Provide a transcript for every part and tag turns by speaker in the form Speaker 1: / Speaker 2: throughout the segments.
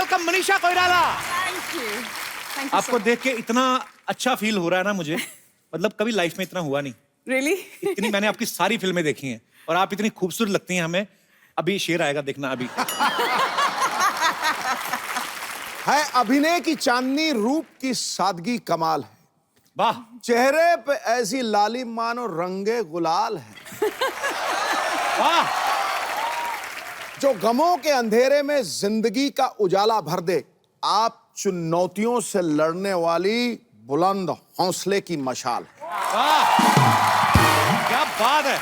Speaker 1: Welcome Manisha Koirala.
Speaker 2: Thank you
Speaker 1: आपको देख के इतना अच्छा फील हो रहा है ना मुझे, मतलब कभी लाइफ में इतना हुआ नहीं।
Speaker 2: रियली
Speaker 1: इतनी मैंने आपकी सारी फिल्में देखी हैं और आप इतनी खूबसूरत लगती हैं हमें। अभी शेर आएगा, देखना अभी।
Speaker 3: है अभिनय की चांदनी, रूप की सादगी कमाल है।
Speaker 1: वाह,
Speaker 3: चेहरे पे ऐसी लाली मानो रंगे गुलाल है।
Speaker 1: वाह,
Speaker 3: जो गमों के अंधेरे में जिंदगी का उजाला भर दे। आप चुनौतियों से लड़ने वाली बुलंद हौसले की मशाल है।
Speaker 1: वाह, क्या बात है।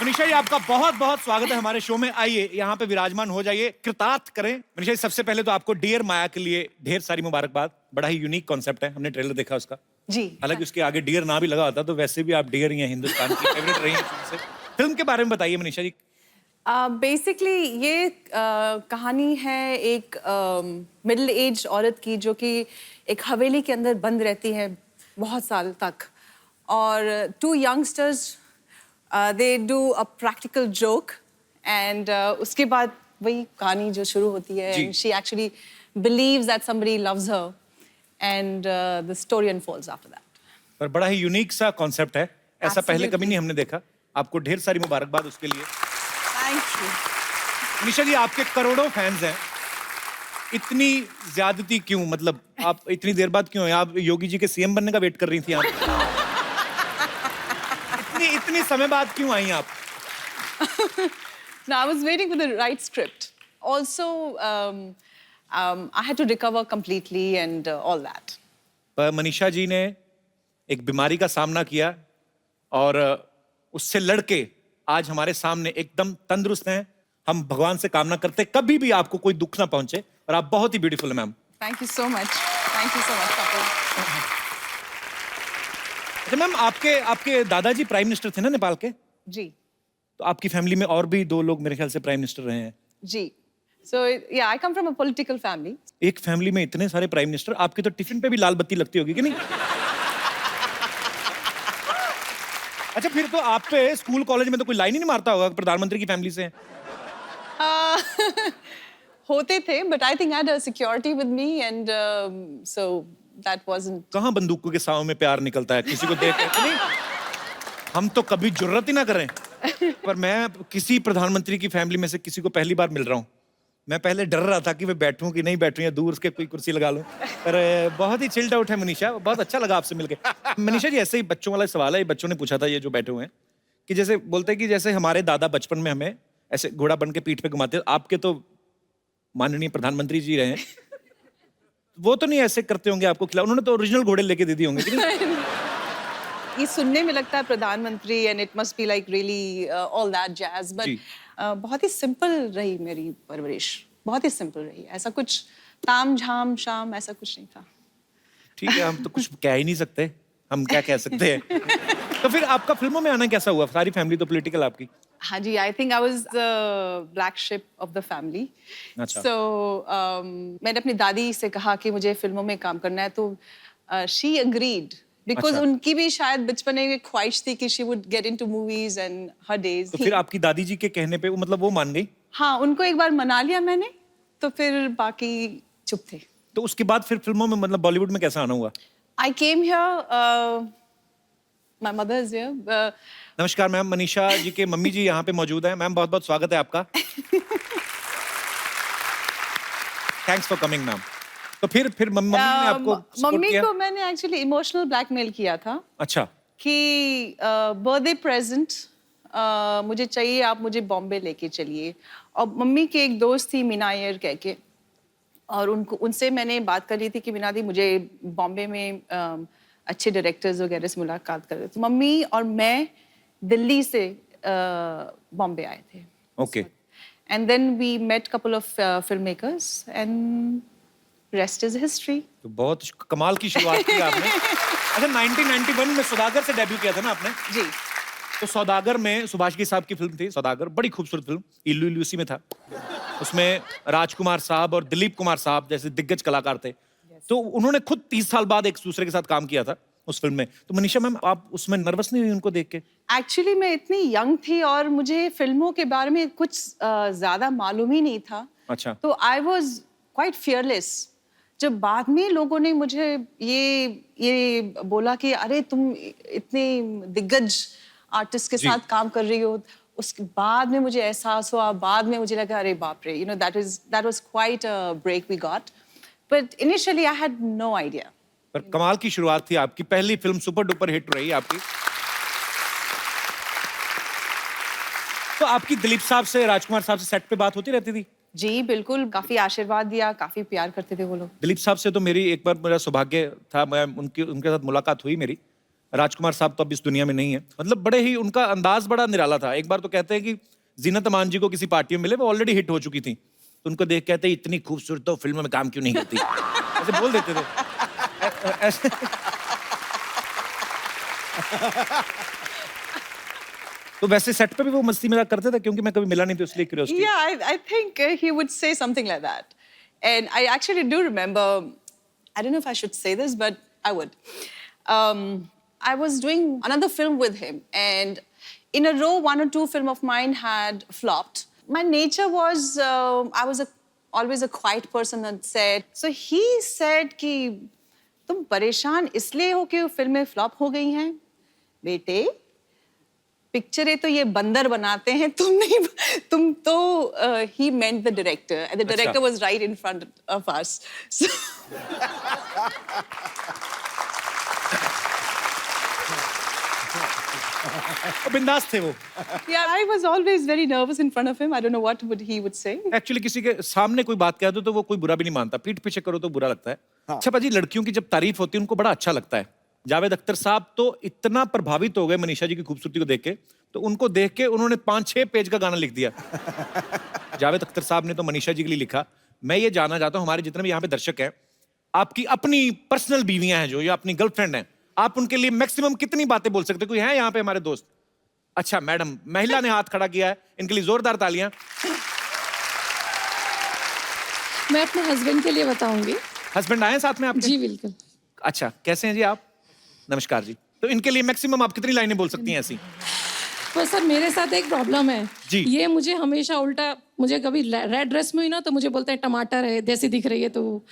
Speaker 1: मनीषा जी, आपका बहुत बहुत स्वागत है हमारे शो में। आइए यहाँ पे विराजमान हो जाइए, कृतार्थ करें। मनीषा जी, सबसे पहले तो आपको डियर माया के लिए ढेर सारी मुबारकबाद। बड़ा ही यूनिक कॉन्सेप्ट है, हमने ट्रेलर देखा उसका।
Speaker 2: जी।
Speaker 1: हालांकि उसके आगे डियर ना भी लगा होता तो वैसे भी आप डियर ही हैं, हिंदुस्तान की फेवरेट रही हैं शुरू से। फिल्म के बारे में बताइए मनीषा जी।
Speaker 2: बेसिकली ये कहानी है एक मिडिल एज औरत की जो कि एक हवेली के अंदर बंद रहती है बहुत साल तक, और to youngsters they do a practical joke and उसके बाद वही कहानी जो शुरू होती है।
Speaker 1: जी।
Speaker 2: She actually believes that somebody loves her and the story unfolds after that.
Speaker 1: पर बड़ा ही यूनिक सा कॉन्सेप्ट है, ऐसा पहले
Speaker 2: Absolutely.
Speaker 1: कभी नहीं हमने देखा। आपको ढेर सारी मुबारकबाद उसके लिए।
Speaker 2: Thank you.
Speaker 1: मनीषा जी, आपके करोड़ों फैंस हैं, इतनी ज्यादती क्यों? मतलब आप इतनी देर बाद क्यों? आप योगी जी के सीएम बनने का वेट कर रही थी आप? इतनी समय बाद क्यों आई आप?
Speaker 2: No, I was waiting for the right script. Also, I had to recover completely and all that.
Speaker 1: पर मनीषा जी ने एक बीमारी का सामना किया और उससे लड़के आज हमारे सामने एकदम तंदुरुस्त हैं। हम भगवान से कामना करते हैं कभी भी आपको कोई दुख ना पहुंचे, और आप बहुत ही ब्यूटीफुल हैं ma'am.
Speaker 2: Thank you so much. Thank you so much, Kapil.
Speaker 1: अच्छा मैम, आपके दादाजी प्राइम मिनिस्टर थे ना नेपाल के?
Speaker 2: जी,
Speaker 1: तो आपकी फैमिली में और भी 2 लोग मेरे ख्याल से प्राइम मिनिस्टर रहे हैं।
Speaker 2: जी. So yeah, I come from a political family.
Speaker 1: एक फैमिली में इतने सारे प्राइम मिनिस्टर, आपके तो टिफिन पे भी लाल बत्ती लगती होगी कि नहीं? अच्छा, फिर तो आप पे स्कूल कॉलेज में तो कोई लाइन ही नहीं मारता होगा प्रधानमंत्री की फैमिली से हैं।
Speaker 2: होते थे, but I think I had a security with me and so that wasn't.
Speaker 1: कहाँ बंदूकों के साव में प्यार निकलता है किसी को देख के? नहीं, हम तो कभी जुर्रत ही ना करें। पर मैं किसी प्रधानमंत्री की फैमिली में से किसी को पहली बार मिल रहा हूँ। मैं पहले डर रहा था कि मैं बैठूं कि नहीं बैठूं या दूर उसके कोई कुर्सी लगा लूं, पर बहुत ही चिल्ड आउट है मनीषा। बहुत अच्छा लगा आपसे मिलके। मनीषा जी, ऐसे ही बच्चों वाला सवाल है, बच्चों ने पूछा था ये जो बैठे हुए हैं, कि जैसे बोलते हैं कि जैसे हमारे दादा बचपन में हमें ऐसे घोड़ा बन के पीठ पे घुमाते, आपके तो माननीय प्रधानमंत्री जी रहे हैं, वो तो नहीं ऐसे करते होंगे आपको खिला? उन्होंने तो ओरिजिनल घोड़े लेके दे दिए होंगे कि नहीं?
Speaker 2: ये सुनने में लगता है प्रधानमंत्री and it must be like really all that jazz, but बहुत ही सिंपल रही मेरी परवरिश, बहुत ही सिंपल रही। ऐसा कुछ ताम झाम शाम ऐसा कुछ नहीं था।
Speaker 1: ठीक है, हम तो कुछ कह ही नहीं सकते, हम क्या कह सकते हैं। तो फिर आपका फिल्मों में आना कैसा हुआ? सारी फैमिली तो पॉलिटिकल आपकी।
Speaker 2: हाँ जी, I think I was the black sheep of the family.
Speaker 1: अच्छा।
Speaker 2: सो मैंने अपनी दादी से कहा कि मुझे फिल्मों में काम करना है, तो शी अग्रीड बिकॉज
Speaker 1: अच्छा।
Speaker 2: उनकी भी शायद बचपन में एक ख्वाहिश थी कि she would get into movies and her days.
Speaker 1: तो फिर आपकी दादी जी के कहने पे मतलब वो मान गई?
Speaker 2: हाँ, उनको एक बार मना लिया मैंने, तो फिर बाकी चुप थे।
Speaker 1: तो उसके बाद फिर फिल्मों में मतलब बॉलीवुड में कैसा आना हुआ?
Speaker 2: I came here, my mother is here.
Speaker 1: नमस्कार मैम, मनीषा जी के मम्मी जी यहाँ पे मौजूद हैं। मैम, बहुत बहुत स्वागत है आपका। Thanks for coming ma'am. तो फिर मम्मी ने आपको सपोर्ट
Speaker 2: मम्मी
Speaker 1: किया?
Speaker 2: को मैंने एक्चुअली इमोशनल ब्लैकमेल किया था
Speaker 1: अच्छा।
Speaker 2: कि बर्थडे प्रेजेंट मुझे चाहिए, आप मुझे बॉम्बे लेके चलिए। और मम्मी की एक दोस्त थी मीना अय्यर कह के, और उनसे मैंने बात कर रही थी कि मीना दी मुझे बॉम्बे में अच्छे डायरेक्टर्स वगैरह से मुलाकात कर रहे। तो मम्मी और मैं दिल्ली से बॉम्बे आए थे।
Speaker 1: Okay.
Speaker 2: And then we met couple of film makers and rest is history.
Speaker 1: तो बहुत कमाल की शुरुआत की आपने। अच्छा, 1991 में सौदागर से डेब्यू किया था ना आपने?
Speaker 2: जी।
Speaker 1: तो सौदागर में सुभाष घई साहब की फिल्म थी सौदागर, बड़ी खूबसूरत फिल्म, इल्लू इल्लू उसी में था। उसमें राजकुमार साहब और दिलीप कुमार साहब जैसे दिग्गज कलाकार थे। तो उन्होंने खुद 30 साल बाद एक दूसरे के साथ काम किया था उस फिल्म में। तो मनीषा मैम, आप उसमें नर्वस नहीं हुई उनको देख के?
Speaker 2: एक्चुअली मैं इतनी यंग थी और मुझे फिल्मों के बारे में कुछ ज्यादा मालूम ही नहीं था।
Speaker 1: अच्छा।
Speaker 2: तो आई वॉज क्वाइट फियरलेस। जब बाद में लोगों ने मुझे ये बोला कि अरे तुम इतने दिग्गज आर्टिस्ट के
Speaker 1: जी।
Speaker 2: साथ काम कर रही हो, उसके बाद में मुझे एहसास हुआ, बाद में मुझे लगा अरे बाप रे, you know that was quite a break we got, but initially I had no idea.
Speaker 1: पर कमाल की शुरुआत थी आपकी, पहली फिल्म सुपर डुपर हिट रही आपकी। तो आपकी दिलीप साहब से, राजकुमार साहब से सेट पे बात होती रहती थी?
Speaker 2: जी बिल्कुल, काफी आशीर्वाद दिया, काफी प्यार करते थे वो लोग।
Speaker 1: दिलीप साहब से तो मेरी एक बार मेरा सौभाग्य था, मैं उनके साथ मुलाकात हुई मेरी। राजकुमार साहब तो अब इस दुनिया में नहीं है। मतलब बड़े ही उनका अंदाज बड़ा निराला था। एक बार तो कहते हैं कि जीनत अमान जी को किसी पार्टी में मिले, वो ऑलरेडी हिट हो चुकी थी, तो उनको देख कहते इतनी खूबसूरत तो फिल्म में काम क्यों नहीं करती, ऐसे बोल देते थे। ऐसे तो वैसे सेट पे भी वो मस्ती मजाक करते थे, क्योंकि मैं कभी मिला नहीं, तो इसलिए curiosity.
Speaker 2: Yeah, I think he would say something like that. And I actually do remember, I don't know if I should say this, but I would. I was doing another film with him, and in a row, one or two film of mine had flopped. My nature was, I was always a quiet person on set. So he said कि तुम परेशान इसलिए हो कि फिल्में flop हो गई हैं, बेटे पिक्चरें तो ये बंदर बनाते हैं, तुम नहीं, तुम तो he meant the director, and the director was right in front of us. So
Speaker 1: बिंदास थे वो।
Speaker 2: yeah, I was always very nervous in front of him. I don't know what he would say.
Speaker 1: Actually किसी के सामने कोई बात कह दो तो वो कोई बुरा भी नहीं मानता, पीठ पीछे करो तो बुरा लगता है। अच्छा पाजी, लड़कियों की जब तारीफ होती है उनको बड़ा अच्छा लगता है। जावेद अख्तर साहब तो इतना प्रभावित हो गए मनीषा जी की खूबसूरती को देख के, तो उनको देख के उन्होंने 5-6 पेज का गाना लिख दिया। जावेद अख्तर साहब ने तो मनीषा जी के लिए लिखा। मैं ये जानना चाहता हूँ, हमारे जितने भी यहाँ पे दर्शक हैं, आपकी अपनी पर्सनल बीवियां हैं जो, या अपनी गर्लफ्रेंड हैं, आप उनके लिए मैक्सिमम कितनी बातें बोल सकते हैं? कोई है यहाँ पे हमारे दोस्त? अच्छा मैडम, महिला ने हाथ खड़ा किया है, इनके लिए जोरदार तालियां।
Speaker 4: मैं अपने हस्बैंड के लिए बताऊंगी।
Speaker 1: हस्बैंड आए हैं साथ में आपके?
Speaker 4: जी बिल्कुल।
Speaker 1: अच्छा, कैसे हैं जी आप? नमस्कार जी। तो इनके लिए मैक्सिमम आप कितनी लाइनें बोल सकती हैं ऐसी?
Speaker 4: तो सर मेरे साथ एक प्रॉब्लम है
Speaker 1: जी।
Speaker 4: ये मुझे हमेशा उल्टा, मुझे कभी रेड ड्रेस में हुई ना तो मुझे बोलते हैं टमाटर है जैसी दिख रही है, तो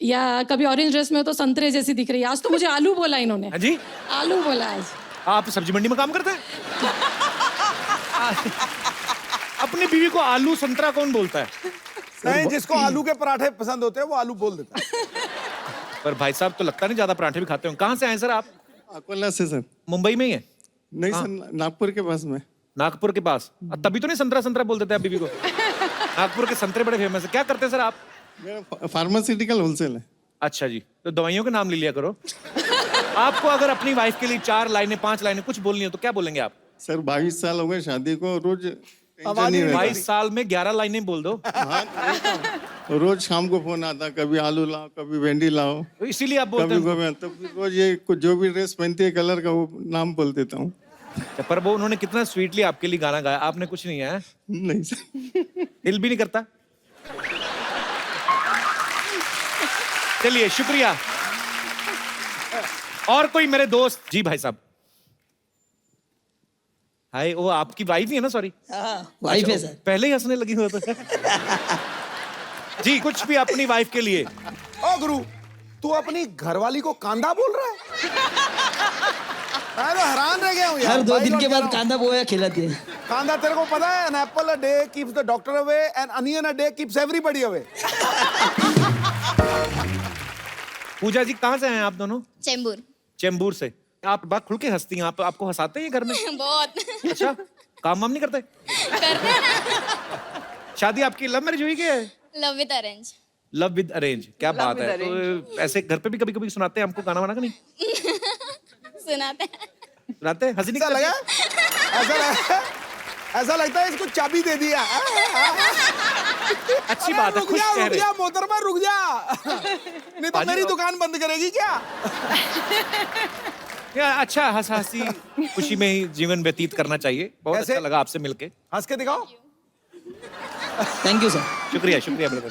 Speaker 4: या कभी ऑरेंज ड्रेस में हो तो संतरे जैसी दिख रही है। आज तो मुझे आलू बोला इन्होंने।
Speaker 1: हाँ जी?
Speaker 4: आलू बोला आज।
Speaker 1: आप सब्जी मंडी में काम करते हैं? अपनी बीवी को आलू संतरा कौन बोलता है?
Speaker 3: नहीं, जिसको आलू के पराठे पसंद होते हैं वो आलू बोल देता है।
Speaker 1: पर भाई साहब तो लगता नहीं ज्यादा पराठे भी खाते हो। कहाँ से आए सर आप?
Speaker 5: अकोला से सर।
Speaker 1: मुंबई में ही है?
Speaker 5: नहीं सर, नागपुर के पास में।
Speaker 1: नागपुर के पास? तभी तो नहीं संतरा संतरा बोल देते आप बीवी को। नागपुर के संतरे बड़े फेमस है। क्या करते हैं सर आप?
Speaker 5: मेरा फार्मास्यूटिकल होलसेल है।
Speaker 1: अच्छा जी, तो दवाइयों के नाम ले लिया करो। आपको अगर अपनी वाइफ के लिए 4 लाइनें 5 लाइनें कुछ बोलनी हो तो क्या बोलेंगे आप?
Speaker 5: सर 22 साल हो गए शादी को, रोज टेंशन
Speaker 3: आवाज
Speaker 5: नहीं
Speaker 3: ही नहीं
Speaker 5: रहता।
Speaker 1: 22 साल में 11 लाइनें बोल दो।
Speaker 5: हाँ, रोज शाम को फोन आता, कभी आलू लाओ, कभी भिंडी लाओ,
Speaker 1: तो इसीलिए आप बोलते
Speaker 5: कभी
Speaker 1: हैं।
Speaker 5: गोभी। तो फिर रोज ये जो भी ड्रेस पहनती है कलर का वो नाम बोल देता हूँ।
Speaker 1: पर वो उन्होंने कितना स्वीटली आपके लिए गाना गाया, आपने कुछ नहीं है?
Speaker 5: नहीं सर।
Speaker 1: दिल भी नहीं करता? चलिए शुक्रिया। और कोई मेरे दोस्त? जी भाई साहब। हाय, वो आपकी वाइफ ही है ना? सॉरी,
Speaker 6: वाइफ है सर।
Speaker 1: पहले ही हंसने लगी हो तो। जी, कुछ भी अपनी वाइफ के लिए।
Speaker 3: ओ गुरु, तू अपनी घरवाली को कांदा बोल रहा है? मैं तो हैरान रह गया हूँ यार।
Speaker 6: हर 2
Speaker 3: भाई
Speaker 6: दिन के
Speaker 3: कह
Speaker 6: बाद
Speaker 3: रहा हूँ।
Speaker 6: कांदा बोया खिलाती है।
Speaker 3: कांदा तेरे को पता है, an apple a day keeps the doctor away and onion a day keeps everybody away.
Speaker 1: पूजा जी कहाँ से हैं आप दोनों?
Speaker 7: चेंबूर।
Speaker 1: चेंबूर से। आप बात खुल के हंसती हैं। आपको हंसाते हैं ये घर में?
Speaker 7: बहुत
Speaker 1: अच्छा, काम वाम नहीं करते?
Speaker 7: करते हैं ना।
Speaker 1: शादी आपकी लव मैरिज हुई क्या है?
Speaker 7: Love with arrange.
Speaker 1: Love with arrange, क्या
Speaker 2: Love
Speaker 1: बात
Speaker 2: with
Speaker 1: है। तो ऐसे घर पे भी कभी कभी सुनाते हैं हमको गाना वाना का? नहीं
Speaker 7: सुनाते हैं।
Speaker 1: सुनाते हैं? हंसी नहीं
Speaker 3: ऐसा
Speaker 1: करती?
Speaker 3: लगा, ऐसा लगता है इसको चाबी दे दिया।
Speaker 1: अच्छी बात है,
Speaker 3: रुक
Speaker 1: खुश
Speaker 3: जा, रुक
Speaker 1: चेहरे।
Speaker 3: जा मोहतरमा, रुक जा। नहीं तो
Speaker 1: पाजी,
Speaker 3: मेरी
Speaker 1: और-
Speaker 3: दुकान बंद करेगी क्या?
Speaker 1: या अच्छा, हंसी खुशी में ही जीवन व्यतीत करना चाहिए। बहुत
Speaker 3: कैसे?
Speaker 1: अच्छा लगा आपसे मिलके।
Speaker 3: हंस के दिखाओ।
Speaker 6: Thank you sir.
Speaker 1: शुक्रिया शुक्रिया ब्रदर।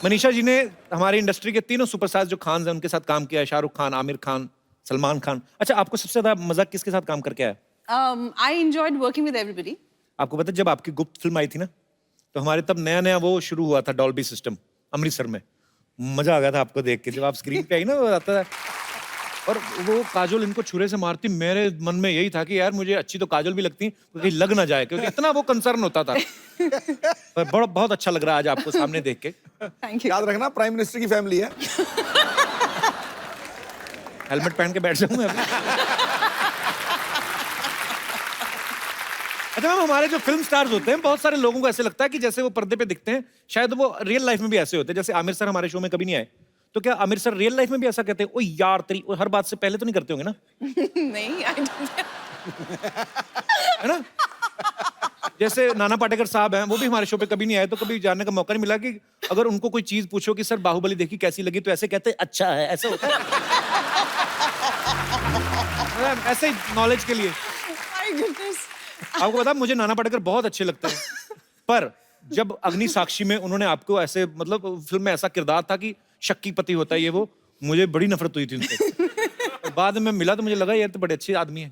Speaker 1: मनीषा जी ने हमारी इंडस्ट्री के तीनों सुपरस्टार जो खान हैं उनके साथ काम किया है, शाहरुख खान, आमिर खान, सलमान खान। अच्छा, आपको सबसे ज्यादा मजा किसके साथ काम करके आया?
Speaker 2: I enjoyed working with everybody.
Speaker 1: आपको पता है जब आपकी गुप्त फिल्म आई थी ना, तो हमारे तब नया नया वो शुरू हुआ था डॉल्बी सिस्टम अमृतसर में। मजा आ गया था आपको देख के, जब आप स्क्रीन पे आई ना वो आता था और वो काजोल इनको छुरे से मारती, मेरे मन में यही था कि यार मुझे अच्छी तो काजोल भी लगती, कहीं लग ना जाए, क्योंकि इतना वो कंसर्न होता था। पर बहुत अच्छा लग रहा है आज आपको सामने देख के।
Speaker 2: Thank you.
Speaker 3: याद रखना प्राइम मिनिस्टर की फैमिली है।
Speaker 1: हेलमेट पहन के बैठ जाऊं मैं अभी। अच्छा मैम, हमारे जो फिल्म स्टार्स होते हैं, बहुत सारे लोगों को ऐसे लगता है कि जैसे वो पर्दे पे दिखते हैं, शायद वो रियल लाइफ में भी ऐसे होते हैं। जैसे आमिर सर हमारे शो में कभी नहीं आए, तो क्या आमिर सर रियल लाइफ में भी ऐसा कहते हैं, ओ यार तेरी, हर बात से पहले तो नहीं करते होंगे ना?
Speaker 2: नहीं, I don't-
Speaker 1: है ना? जैसे नाना पाटेकर साहब हैं, वो भी हमारे शो पे कभी नहीं आए, तो कभी जानने का मौका नहीं मिला कि अगर उनको कोई चीज पूछो कि सर बाहुबली देखी कैसी लगी, तो ऐसे कहते हैं अच्छा है, ऐसा होता है। ऐसे ही नॉलेज के लिए
Speaker 2: My goodness.
Speaker 1: आपको पता, मुझे नाना पाटेकर बहुत अच्छे लगते हैं, पर जब अग्नि साक्षी में उन्होंने आपको ऐसे, मतलब फिल्म में ऐसा किरदार था कि शक्की पति होता है ये वो, मुझे बड़ी नफरत हुई थी उनसे। और बाद में मिला तो मुझे लगा यार तो बड़े अच्छे आदमी है।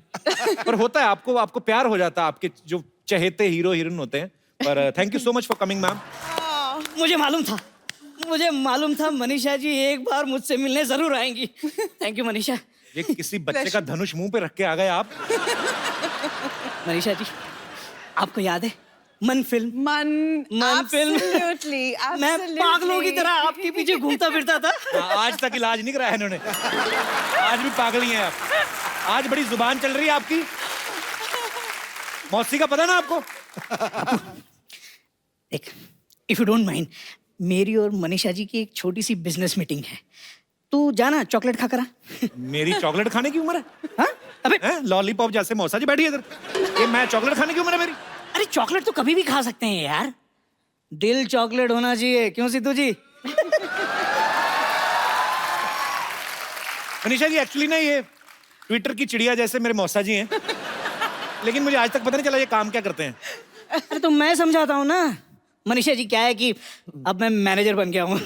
Speaker 1: पर होता है, आपको प्यार हो जाता है आपके जो चहेते हीरो हीरोइन होते हैं। पर thank you so much for coming ma'am.
Speaker 6: मुझे मालूम था मनीषा जी एक बार मुझसे मिलने जरूर आएंगी। Thank you Manisha.
Speaker 1: ये किसी बच्चे का धनुष मुंह पे रख के आ गए आप।
Speaker 6: मनीषा जी, आपको याद है मन फिल्म?
Speaker 2: मन
Speaker 6: फिल्म।
Speaker 2: absolutely,
Speaker 6: मैं
Speaker 2: absolutely.
Speaker 6: पागलों की तरह आपके पीछे घूमता फिरता था।
Speaker 1: आज तक इलाज नहीं कराया इन्होंने, आज भी पागल ही हैं आप। आज बड़ी जुबान चल रही है आपकी। मौसी का पता ना आपको?
Speaker 6: देख, इफ यू डोंट माइंड, मेरी और मनीषा जी की एक छोटी सी बिजनेस मीटिंग है, तू जाना चॉकलेट खा कर आ।
Speaker 1: मेरी चॉकलेट खाने की उम्र है?
Speaker 6: हाँ? अबे
Speaker 1: हैं? लॉलीपॉप जैसे मौसा जी बैठी है इधर, ये मैं चॉकलेट खाने की उम्र है मेरी?
Speaker 6: अरे चॉकलेट तो कभी भी खा सकते हैं यार, दिल चॉकलेट होना चाहिए, क्यों सिद्धू जी?
Speaker 1: मनीषा जी एक्चुअली ना ये ट्विटर की चिड़िया जैसे मेरे मौसा जी हैं, लेकिन मुझे आज तक पता नहीं चला ये काम क्या करते हैं।
Speaker 6: अरे तो मैं समझाता हूँ ना मनीषा जी, क्या है कि अब मैं मैनेजर बन गया हूँ,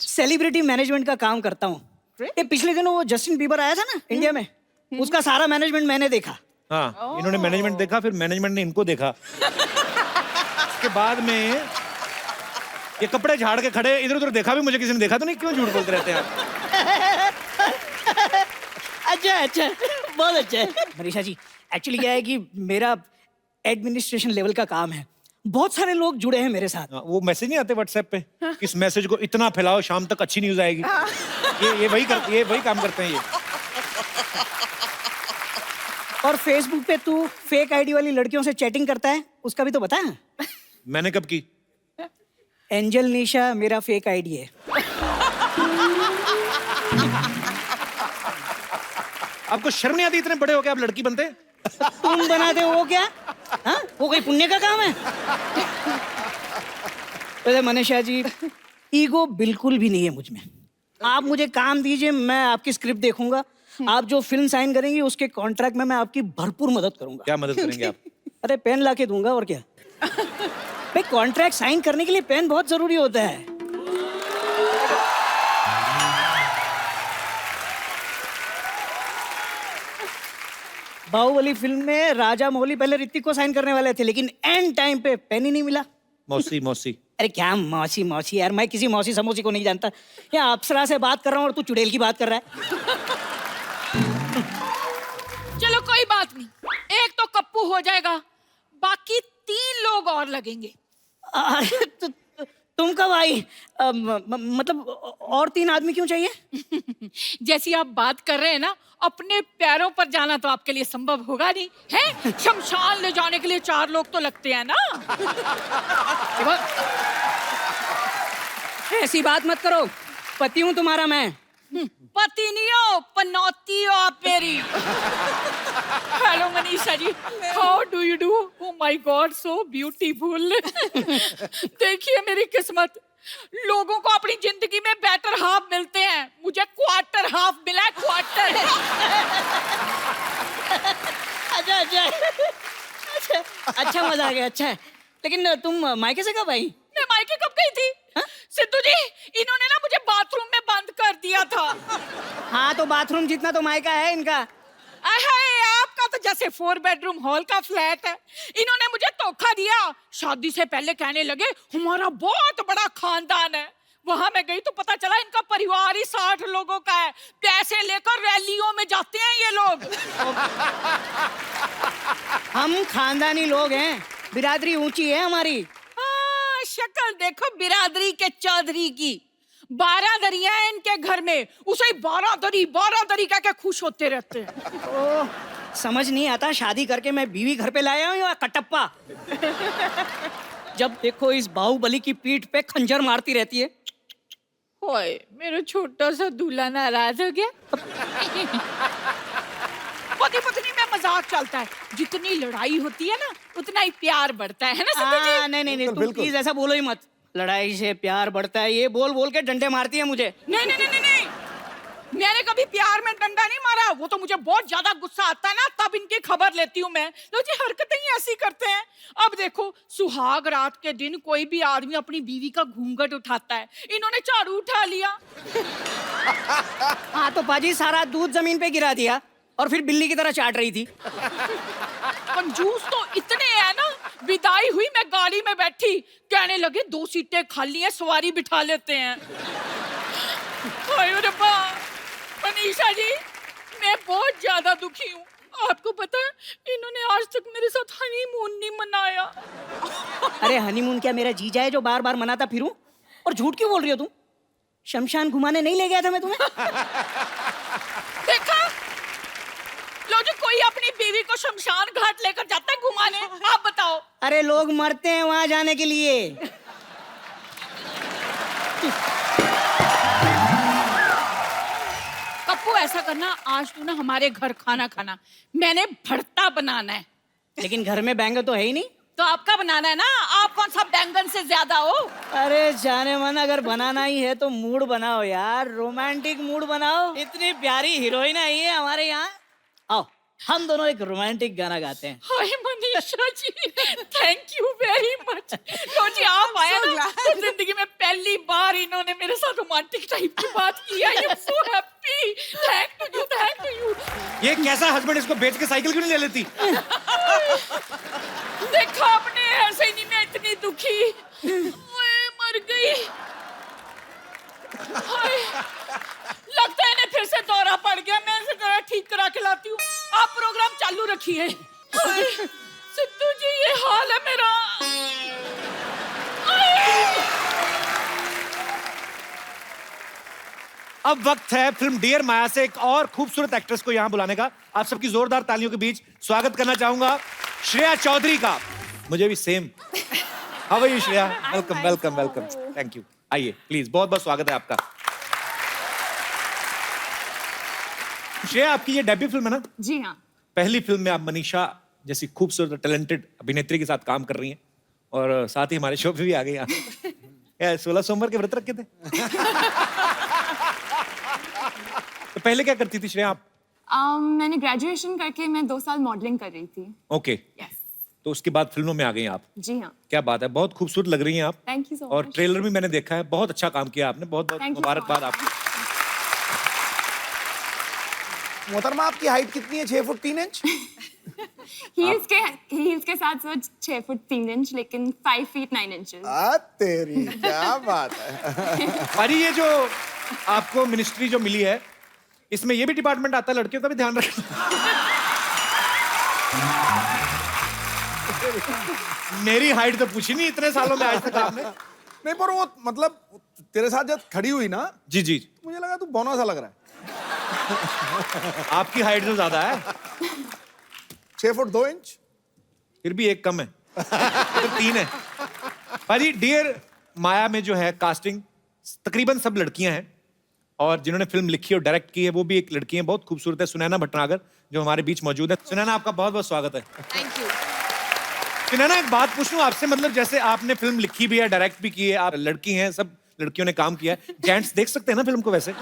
Speaker 6: सेलिब्रिटी मैनेजमेंट का काम करता हूँ। ये पिछले दिनों वो जस्टिन बीबर आया था ना इंडिया में, उसका सारा मैनेजमेंट मैंने देखा।
Speaker 1: हाँ, इन्होंने मैनेजमेंट देखा, फिर मैनेजमेंट ने इनको देखा। उसके बाद में ये कपड़े झाड़ के खड़े, इधर उधर देखा भी मुझे किसी ने देखा तो नहीं, क्यों झूठ बोलते रहते हैं आप?
Speaker 6: अच्छा, बहुत अच्छा है। मनीषा जी, एक्चुअली क्या है कि मेरा एडमिनिस्ट्रेशन लेवल का काम है, बहुत सारे लोग जुड़े हैं मेरे साथ।
Speaker 1: हाँ, वो मैसेज नहीं आते व्हाट्सएप पे, इस मैसेज को इतना फैलाओ शाम तक अच्छी न्यूज आएगी। ये वही काम करते हैं ये।
Speaker 6: और फेसबुक पे तू फेक आईडी वाली लड़कियों से चैटिंग करता है, उसका भी तो बता।
Speaker 1: मैंने कब की?
Speaker 6: एंजल निशा मेरा फेक आईडी है।
Speaker 1: आपको शर्म नहीं आती? इतने बड़े हो के आप लड़की बनते हैं?
Speaker 6: तुम बनाते हो वो क्या? हाँ, वो कोई पुण्य का काम है? अरे मनीषा जी, ईगो बिल्कुल भी नहीं है मुझ में। आप मुझे काम दीजिए, मैं आपकी स्क्रिप्ट देखूंगा, आप जो फिल्म साइन करेंगी उसके कॉन्ट्रैक्ट में मैं आपकी भरपूर मदद करूंगा।
Speaker 1: क्या मदद करेंगे आप?
Speaker 6: अरे पेन ला के दूंगा, और क्या। भाई कॉन्ट्रैक्ट साइन करने के लिए पेन बहुत जरूरी होता है। बाहुबली फिल्म में राजा मौली पहले ऋतिक को साइन करने वाले थे, लेकिन एंड टाइम पे पेन ही नहीं मिला।
Speaker 1: मौसी
Speaker 6: अरे क्या मौसी यार, मैं किसी मौसी समोसी को नहीं जानता। यहाँ अप्सरा से बात कर रहा हूँ और तू चुड़ैल की बात कर रहा है।
Speaker 8: चलो कोई बात नहीं, एक तो कप्पू हो जाएगा, बाकी 3 लोग और लगेंगे।
Speaker 6: अरे तुम कब आई? मतलब और 3 आदमी क्यों चाहिए?
Speaker 8: जैसी आप बात कर रहे हैं ना, अपने पैरों पर जाना तो आपके लिए संभव होगा नहीं है। शमशान ले जाने के लिए 4 लोग तो लगते हैं ना।
Speaker 6: ऐसी बात मत करो, पति हूँ तुम्हारा मैं।
Speaker 8: पति नहीं हो, पनौती हो आप मेरी। Hello Manisha ji, how do you do? Oh my God, so beautiful. देखिए मेरी किस्मत, लोगों को अपनी जिंदगी में बेटर हाफ मिलते हैं, मुझे क्वार्टर हाफ मिला है, क्वार्टर।
Speaker 6: अच्छा मजा आ गया, अच्छा है। लेकिन तुम मायके से कब आई?
Speaker 8: मैं मायके कब गई थी? सिद्धू जी, इन्होंने ना मुझे बाथरूम में बंद कर दिया था।
Speaker 6: हाँ तो बाथरूम जितना तो मायका है इनका।
Speaker 8: आपका तो जैसे 4 बेडरूम हॉल का फ्लैट है, इन्होंने मुझे तो धोखा दिया। शादी से पहले कहने लगे हमारा बहुत बड़ा खानदान है। वहां मैं गई तो पता चला इनका परिवार ही 60 लोगों का है। पैसे लेकर रैलियों में जाते हैं ये लोग।
Speaker 6: हम खानदानी लोग हैं, बिरादरी ऊंची है हमारी।
Speaker 8: हाँ, शक्ल देखो बिरादरी के चौधरी की। 12 दरिया है इनके घर में, उसे 12 दरी कह के खुश होते रहते हैं।
Speaker 6: ओ, समझ नहीं आता शादी करके मैं बीवी घर पे लाया हूँ या कटप्पा। जब देखो इस बाहुबली की पीठ पे खंजर मारती रहती है।
Speaker 8: ओए, मेरा छोटा सा दूल्हा नाराज हो गया। पति पत्नी में मजाक चलता है, जितनी लड़ाई होती है ना उतना ही प्यार बढ़ता है ना सिद्धू जी?
Speaker 6: नहीं, तुम प्लीज ऐसा बोलो ही मत। लड़ाई से प्यार बढ़ता है, ये बोल बोल के डंडे मारती है मुझे।
Speaker 8: नहीं, मैंने कभी प्यार में डंडा नहीं मारा। वो तो मुझे बहुत ज्यादा गुस्सा आता है ना, तब इनकी खबर लेती हूँ मैं। लो जी, हरकतें ही ऐसी करते हैं। अब देखो, सुहाग रात के दिन कोई भी आदमी अपनी बीवी का घूंघट उठाता है, इन्होंने झाड़ू उठा लिया।
Speaker 6: हाँ तो पाजी सारा दूध जमीन पे गिरा दिया और फिर बिल्ली की तरह चाट रही थी।
Speaker 8: कंजूस तो इतने हैं ना, विदाई हुई मैं गाड़ी में बैठी, कहने लगे 2 सीटें खाली हैं, सवारी बिठा लेते हैं। हाय रब्बा, मनीषा जी, मैं बहुत ज्यादा दुखी हूँ। आपको पता है, इन्होंने आज तक मेरे साथ हनीमून नहीं मनाया।
Speaker 6: अरे हनीमून क्या मेरा जीजा है जो बार बार मनाता फिरूं? और झूठ क्यों बोल रही हो तुम? शमशान घुमाने नहीं ले गया था मैं तुम्हें?
Speaker 8: देखा, लो जो कोई अपनी बीवी को शमशान घाट लेकर जाता है घुमाने, आप बताओ।
Speaker 6: अरे लोग मरते हैं वहां जाने के लिए।
Speaker 8: कप्पू, ऐसा करना, आज तू ना हमारे घर खाना खाना, मैंने भरता बनाना है।
Speaker 6: लेकिन घर में बैंगन तो है ही नहीं।
Speaker 8: तो आपका बनाना है ना, आप कौन सा बैंगन से ज्यादा हो?
Speaker 6: अरे जाने मन, अगर बनाना ही है तो मूड बनाओ यार, रोमांटिक मूड बनाओ। इतनी प्यारी हीरोइन आई है हमारे यहाँ। आओ हम दोनों एक रोमांटिक गाना गाते हैं।
Speaker 8: हाय Manisha ji, thank you very much. तो जी आप आए ना, तो जिंदगी में पहली बार इन्होंने मेरे साथ रोमांटिक टाइप की बात की। I am so happy. Thank you.
Speaker 1: ये कैसा हस्बैंड, इसको बेच के साइकिल क्यों नहीं ले लेती?
Speaker 8: देखा आपने, ऐसे ही नहीं मैं इतनी दुखी। ओए, मर गई। हाय, लगता है इन्हें फिर से दौरा पड़ गया। मैं इसे जरा ठीक करा के लाती हूँ, आप प्रोग्राम चालू रखिए। हाय, सिद्धू जी, ये हाल है मेरा।
Speaker 1: अब वक्त है फिल्म डियर माया से एक और खूबसूरत एक्ट्रेस को यहाँ बुलाने का। आप सबकी जोरदार तालियों के बीच स्वागत करना चाहूंगा श्रेया चौधरी का। मुझे भी same. How are you Shreya? Welcome. Thank you. आइए प्लीज, बहुत बहुत स्वागत है आपका। श्रेया, आपकी ये डेब्यू फिल्म है ना?
Speaker 7: जी हाँ।
Speaker 1: पहली फिल्म में आप मनीषा जैसी खूबसूरत टैलेंटेड अभिनेत्री के साथ काम कर रही हैं और साथ ही हमारे शो पे भी आ गई आप। 16 सोमवार के व्रत रखे थे? तो पहले क्या करती थी श्रेया आप?
Speaker 7: मैंने ग्रेजुएशन करके मैं 2 साल मॉडलिंग कर रही थी।
Speaker 1: ओके।
Speaker 7: यस।
Speaker 1: तो उसके बाद फिल्मों में आ गई आप।
Speaker 7: जी हाँ।
Speaker 1: क्या बात है, बहुत खूबसूरत लग रही हैं आप।
Speaker 7: थैंक यू सो
Speaker 1: और
Speaker 7: मच।
Speaker 1: ट्रेलर भी मैंने देखा है, बहुत अच्छा काम किया आपने। बहुत बहुत
Speaker 7: Thank you so
Speaker 1: मुबारकबाद
Speaker 7: much.
Speaker 1: आपको।
Speaker 3: मोहतरमा, आपकी हाइट कितनी है? 6 फुट 3 इंच?
Speaker 7: हील्स के साथ 6 फुट 3 इंच, लेकिन 5 फीट 9 इंचेस।
Speaker 3: तेरी क्या बात है।
Speaker 1: अरे ये जो आपको मिनिस्ट्री जो मिली है, इसमें ये भी डिपार्टमेंट आता है लड़कियों का भी ध्यान रखना। मेरी हाइट तो पूछी नहीं इतने सालों में आज तक आपने।
Speaker 3: नहीं, पर वो मतलब तेरे साथ जब खड़ी हुई ना,
Speaker 1: जी
Speaker 3: मुझे लगा तू बौना सा लग रहा है।
Speaker 1: आपकी हाइट तो ज्यादा है।
Speaker 3: 6 फुट 2 इंच।
Speaker 1: फिर भी एक कम है। तो 3 है। भाजी, डियर माया में जो है कास्टिंग तकरीबन सब लड़कियां हैं और जिन्होंने फिल्म लिखी और डायरेक्ट की है वो भी एक लड़की है, बहुत खूबसूरत है, सुनैना भटनागर, जो हमारे बीच मौजूद है। सुनैना, आपका बहुत बहुत स्वागत है।
Speaker 7: Thank you.
Speaker 1: सुनैना, एक बात पूछूं आपसे, मतलब जैसे आपने फिल्म लिखी भी है, डायरेक्ट भी की है, आप लड़की हैं, सब लड़कियों ने काम किया है, जेंट्स देख सकते हैं ना फिल्म को? वैसे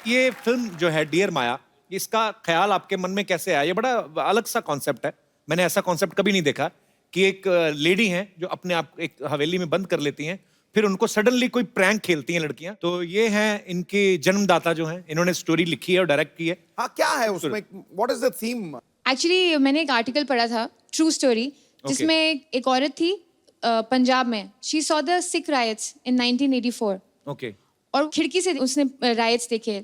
Speaker 1: ये फिल्म जो है डियर माया, इसका ख्याल आपके मन में कैसे आया? ये बड़ा अलग सा कॉन्सेप्ट है, मैंने ऐसा कॉन्सेप्ट कभी नहीं देखा कि एक लेडी हैं जो अपने आप एक हवेली में बंद कर लेती हैं, फिर उनको सडनली कोई प्रैंक खेलती हैं लड़कियां। तो ये हैं इनके जन्मदाता जो हैं, इन्होंने स्टोरी लिखी है और डायरेक्ट की है।
Speaker 3: हाँ, क्या है उसमें? What is the theme?
Speaker 9: Actually मैंने एक आर्टिकल पढ़ा था, ट्रू स्टोरी, जिसमें एक औरत थी पंजाब में. She saw the Sikh rights in 1984.
Speaker 1: Okay.
Speaker 9: और खिड़की से उसने राइट्स देखे.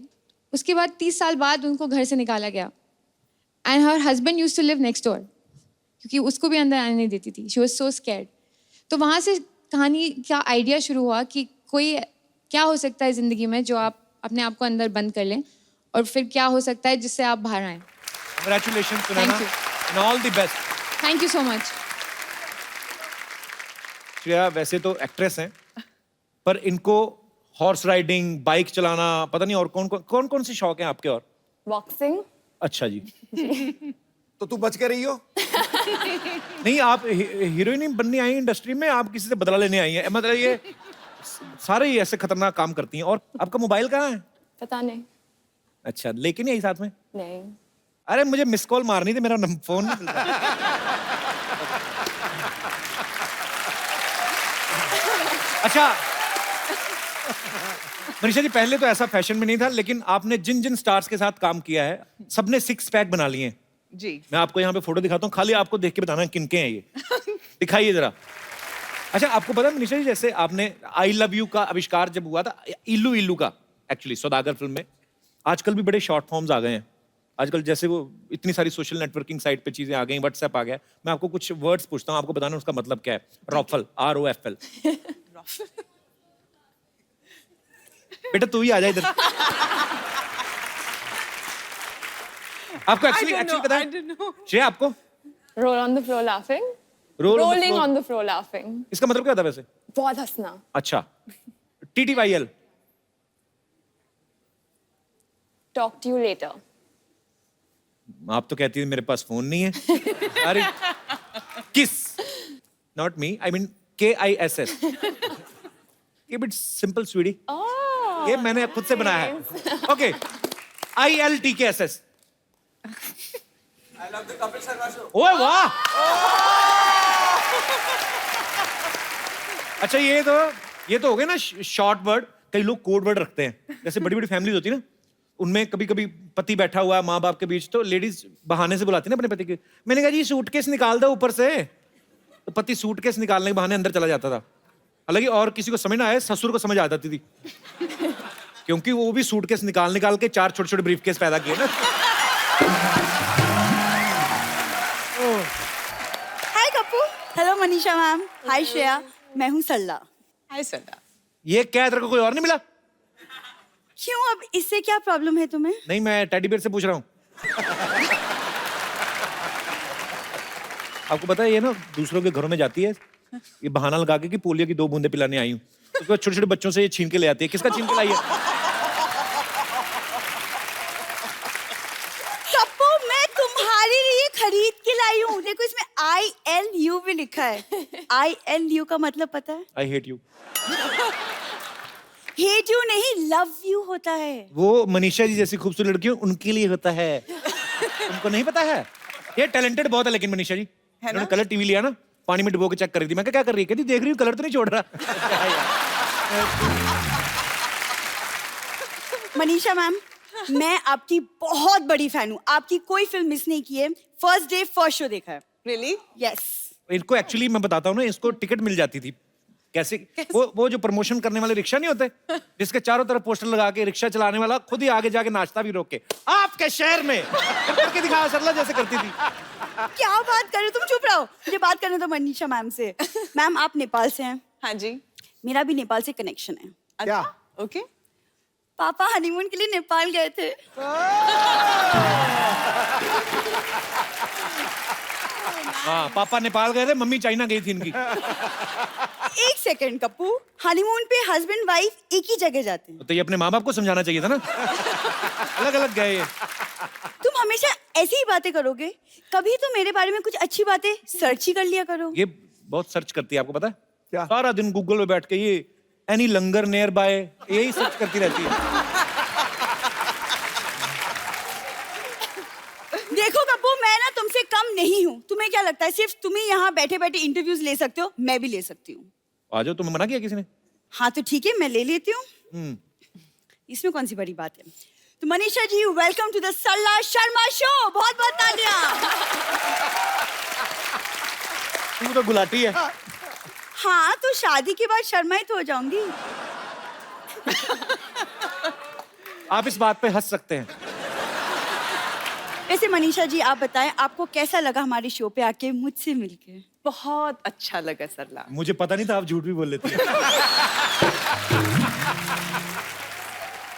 Speaker 9: उसके बाद 30 साल बाद उनको घर से निकाला गया. And her husband used to live next door, क्योंकि उसको भी अंदर आने नहीं देती थी. She was so scared. तो वहाँ से कहानी का आइडिया शुरू हुआ कि कोई क्या हो सकता है ज़िंदगी में जो आप अपने आप को अंदर बंद कर लें, और फिर क्या हो सकता है जिससे आप बाहर आएँ.
Speaker 1: Congratulations, Sunana. And all the best.
Speaker 9: Thank you so much.
Speaker 1: Shreya वैसे तो एक्ट्रेस हैं, पर इनको हॉर्स राइडिंग, बाइक चलाना, पता नहीं और कौन से शौक हैं आपके और?
Speaker 7: बॉक्सिंग.
Speaker 1: अच्छा जी.
Speaker 3: तो तू बच के रही हो.
Speaker 1: नहीं, आप हीरोइन ही बनने आई हैं इंडस्ट्री में, आप किसी से बदला लेने आई हैं. मतलब ये सारे ही ऐसे खतरनाक काम करती हैं. और आपका मोबाइल कहाँ है?
Speaker 7: पता नहीं.
Speaker 1: अच्छा, लेके नहीं आई साथ में?
Speaker 7: नहीं.
Speaker 1: अरे मुझे मिस कॉल मारनी थी, मेरा फोन नहीं मिलता. अच्छा मनीषा जी, पहले तो ऐसा फैशन में नहीं था, लेकिन आपने जिन जिन स्टार्स के साथ काम किया है सबने 6 पैक बना लिए हैं.
Speaker 2: जी.
Speaker 1: मैं आपको यहाँ पे फोटो दिखाता हूँ, खाली आपको देख के बताना किनके हैं ये. दिखाइए जरा. अच्छा, आपको पता है मनीषा जी, जैसे आपने आई लव यू का आविष्कार जब हुआ था, इल्लू इल्लू का, एक्चुअली सौदागर फिल्म में, आजकल भी बड़े शॉर्ट फॉर्म्स आ गए हैं. आजकल जैसे वो इतनी सारी सोशल नेटवर्किंग साइट पे चीजें आ गई, व्हाट्सएप आ गया. मैं आपको कुछ वर्ड्स पूछता हूँ, आपको बताना उसका मतलब क्या है. रॉफल, ROFL. बेटा तू ही आ जा इधर. आपको एक्चुअली पता है श्रेया, आपको
Speaker 7: roll on the floor laughing. Rolling on the floor laughing.
Speaker 1: इसका मतलब क्या होता है वैसे?
Speaker 7: बहुत हंसना.
Speaker 1: अच्छा. TTYL.
Speaker 7: Talk to you later.
Speaker 1: आप तो कहती है मेरे पास फोन नहीं है. अरे किस, not me, I mean KISS. ये बिट सिंपल स्वीटी. ये मैंने खुद से बनाया है. Okay. ILTKSS. I love the Kapil Sharma show. ओए वाह. अच्छा, ये तो हो गए ना शॉर्ट वर्ड. कई लोग कोड वर्ड रखते हैं. जैसे बड़ी बड़ी फैमिलीज होती है ना, उनमें कभी कभी पति बैठा हुआ है माँ बाप के बीच, तो लेडीज बहाने से बुलाती है ना अपने पति के. मैंने कहा जी सूटकेस निकाल दो ऊपर से. तो पति सूटकेस निकालने के बहाने अंदर चला जाता था. हालांकि और किसी को समझ ना आए, ससुर को समझ आ जाती थी, क्योंकि वो भी सूटकेस निकाल के 4 छोटे छोटे ब्रीफकेस पैदा किए ना.
Speaker 10: Hi Kappu. Hello Manisha ma'am. Hi Shreya. मैं हूँ सरला.
Speaker 2: हाय सरला.
Speaker 1: ये क्या तेरे को कोई और नहीं मिला?
Speaker 10: क्यों, अब इससे क्या प्रॉब्लम है तुम्हें?
Speaker 1: नहीं, मैं टेडी बियर से पूछ रहा हूँ. आपको पता है ये ना दूसरों के घरों में जाती है, ये बहाना लगा के कि पोलियो की 2 बूंदे पिलाने आई हूँ. उसके बाद छोटे छोटे बच्चों से ये छीन के ले आती है. किसका छीन के लाई है?
Speaker 10: कप्पू, मैं तुम्हारे लिए खरीद के लाई हूँ. देखो इसमें ILU भी लिखा है. ILU का मतलब पता है?
Speaker 1: I hate you.
Speaker 10: Hate you नहीं, लव यू होता है.
Speaker 1: वो मनीषा जी जैसी खूबसूरत लड़कियों उनके लिए होता है. उनको नहीं पता है. ये टैलेंटेड बहुत है लेकिन मनीषा जी. उन्होंने कलर टीवी लिया ना, पानी में डुबो के चेक कर रही थी. मैं क्या कर रही है? कहती देख रही हूँ कलर तो नहीं छोड़ रहा.
Speaker 10: मनीषा मैम, मैं आपकी बहुत बड़ी फैन हूँ. आपकी कोई फिल्म मिस नहीं की है. फर्स्ट डे फर्स्ट शो देखा है.
Speaker 2: रियली?
Speaker 10: यस.
Speaker 1: इनको एक्चुअली मैं बताता हूँ ना, इसको टिकट मिल जाती थी. कैसे? वो जो प्रमोशन करने वाले रिक्शा नहीं होते, जिसके चारों तरफ पोस्टर लगा के रिक्शा चलाने वाला खुद ही आगे जाके नाश्ता भी रोक के आपके शहर में करके दिखाया. सरला जैसे करती थी.
Speaker 10: क्या बात कर रहे हो तुम? चुप रहो, मुझे बात करने दो मनीषा मैम से. मैम आप नेपाल से हैं?
Speaker 2: हाँ जी.
Speaker 10: मेरा भी नेपाल से कनेक्शन है.
Speaker 3: क्या?
Speaker 2: ओके.
Speaker 10: पापा हनीमून के लिए नेपाल गए थे.
Speaker 1: हाँ, पापा नेपाल गए थे, मम्मी चाइना गई थी इनकी.
Speaker 10: एक सेकंड कप्पू, हनीमून पे हस्बैंड वाइफ एक ही जगह जाते हैं.
Speaker 1: तो ये अपने माँ बाप को समझाना चाहिए था ना. अलग अलग गए ये.
Speaker 10: तुम हमेशा ऐसी ही बातें करोगे? कभी तो मेरे बारे में कुछ अच्छी बातें सर्च ही कर लिया करो.
Speaker 1: ये बहुत सर्च करती है, आपको पता है?
Speaker 3: क्या?
Speaker 1: सारा दिन गूगल पे बैठ के ये एनी लंगर नियर बाय यही सर्च करती रहती है.
Speaker 10: देखो कप्पू, मैं ना तुमसे कम नहीं हूँ. तुम्हें क्या लगता है सिर्फ तुम ही यहाँ बैठे बैठे इंटरव्यूज ले सकते हो? मैं भी ले सकती हूँ.
Speaker 1: आ जाओ. तुम्हें मना किया किसी ने?
Speaker 10: हाँ तो ठीक है, मैं ले लेती हूँ. इसमें कौन सी बड़ी बात है. तो Manisha ji, welcome to the Sarla Sharma show. बहुत बहुत तालियां.
Speaker 1: तू तो गुलाटी है।
Speaker 10: हाँ तो शादी के बाद शर्माई तो हो जाऊंगी।
Speaker 1: आप इस बात पे हंस सकते हैं।
Speaker 10: वैसे मनीषा जी आप बताएं आपको कैसा लगा हमारे शो पे आके मुझसे मिलके?
Speaker 2: बहुत अच्छा लगा सरला।
Speaker 1: मुझे पता नहीं था आप झूठ भी बोल लेती हैं।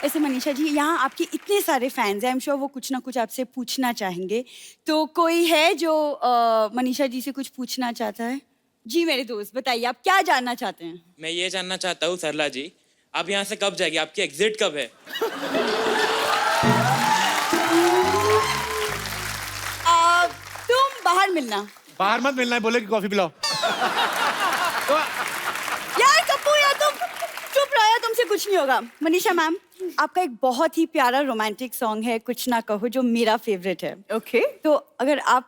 Speaker 10: वैसे मनीषा जी यहाँ आपके इतने सारे फैंस हैं, आई एम श्योर वो कुछ ना कुछ आपसे पूछना चाहेंगे। तो कोई है जो मनीषा जी से कुछ पूछना चाहता है? जी मेरे दोस्त बताइए आप क्या जानना चाहते हैं?
Speaker 11: मैं ये जानना चाहता हूँ सरला जी, आप यहाँ से कब जाएगी? आपकी एग्जिट कब है?
Speaker 10: तुम बाहर मिलना।
Speaker 1: बाहर मत मिलना है, बोले कि कॉफी पिलाओ।
Speaker 10: यार कप्पू यार तुम चुप रहो यार, तुमसे कुछ नहीं होगा। मनीषा मैम आपका एक बहुत ही प्यारा रोमांटिक सॉन्ग है कुछ ना कहो जो मेरा फेवरेट है।
Speaker 2: ओके
Speaker 10: तो अगर आप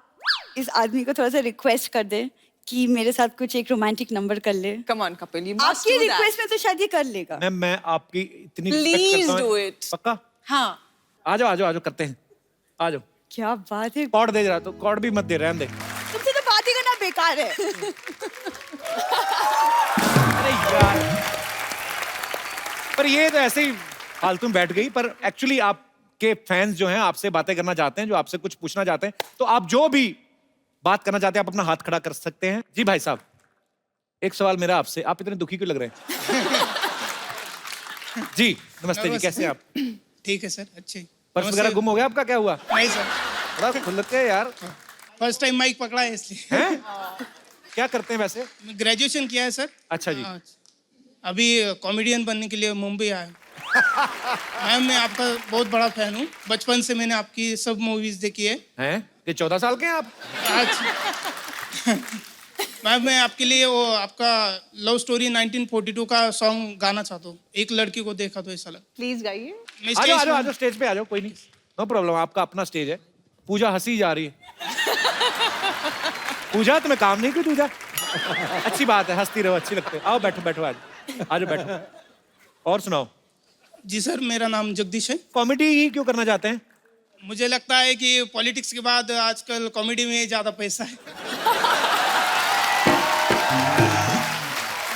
Speaker 10: इस आदमी को थोड़ा सा रिक्वेस्ट कर दे कि मेरे साथ कुछ एक रोमांटिक नंबर कर ले।
Speaker 2: Come on Kapil, you must
Speaker 10: आपकी रिक्वेस्ट में तो शायद ये कर लेगा।
Speaker 1: मैम मैं आपकी इतनी respect
Speaker 2: प्लीज
Speaker 1: करता हूं।
Speaker 2: Do it.
Speaker 1: पक्का?
Speaker 2: हाँ
Speaker 1: आ जाओ आ जाओ आ जाओ, करते हैं। आ जाओ।
Speaker 10: क्या बात है,
Speaker 1: कॉर्ड दे रहा तो कॉर्ड भी मत दे, रहने दे।
Speaker 10: तुमसे तो बात ही करना बेकार है।
Speaker 1: अरे यार, पर ये तो ऐसे ही फालतू में बैठ गई। पर एक्चुअली आपके फैंस जो हैं आपसे बातें करना चाहते हैं, जो आपसे कुछ पूछना चाहते हैं, तो आप जो भी बात करना चाहते हैं आप अपना हाथ खड़ा कर सकते हैं। जी भाई साहब, एक सवाल मेरा आपसे, आप इतने दुखी क्यों लग रहे हैं? जी नमस्ते जी, कैसे हैं आप?
Speaker 12: ठीक है सर, अच्छे।
Speaker 1: पर्स वगैरह गुम हो गया आपका, क्या हुआ?
Speaker 12: नहीं सर,
Speaker 1: बड़ा खुल के यार।
Speaker 12: फर्स्ट टाइम माइक पकड़ा है इसलिए।
Speaker 1: हैं? क्या करते हैं वैसे?
Speaker 12: ग्रेजुएशन किया है सर।
Speaker 1: अच्छा जी।
Speaker 12: हाँ, अभी कॉमेडियन बनने के लिए मुंबई आया हूँ। मैम मैं आपका बहुत बड़ा फैन हूँ, बचपन से मैंने आपकी सब मूवीज देखी है।
Speaker 1: हैं? ये 14 साल के हैं आप?
Speaker 12: आज मैम मैं आपके लिए वो आपका लव स्टोरी 1942 का सॉन्ग गाना चाहता हूँ। एक लड़की को देखा तो ऐसा लगा।
Speaker 2: प्लीज गाइए।
Speaker 12: मैं
Speaker 1: आ जाओ आ
Speaker 12: स्टेज
Speaker 1: जाओ आ जाओ, स्टेज पे आ जाओ, कोई नहीं, नो प्रॉब्लम, आपका अपना स्टेज है। पूजा हंसी जा रही है। पूजा तुम्हें काम नहीं, कोई पूजा? अच्छी बात है, हंसती रहो, अच्छी लगती है। आओ बैठो बैठो, आ जाओ बैठो। और सुनाओ।
Speaker 12: जी सर, मेरा नाम जगदीश है।
Speaker 1: कॉमेडी ही क्यों करना चाहते हैं?
Speaker 12: मुझे लगता है कि पॉलिटिक्स के बाद आजकल कॉमेडी में ज्यादा पैसा है।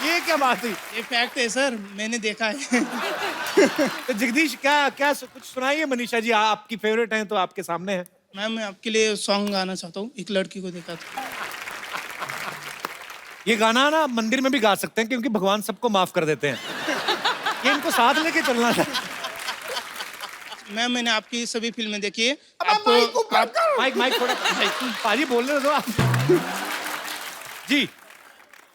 Speaker 1: ये क्या बात हुई?
Speaker 12: ये फैक्ट है सर, मैंने देखा है।
Speaker 1: तो जगदीश क्या क्या कुछ सुनाइए। मनीषा जी आपकी फेवरेट हैं तो आपके सामने है।
Speaker 12: मैम मैं आपके लिए सॉन्ग गाना चाहता हूँ, एक लड़की को देखा था।
Speaker 1: ये गाना ना मंदिर में भी गा सकते हैं क्योंकि भगवान सबको माफ कर देते हैं। ये इनको साथ लेके चलना था।
Speaker 12: मैम मैंने आपकी सभी फिल्में देखी है।
Speaker 1: माइक माइक थोड़ा पाजी बोलने दो आप। जी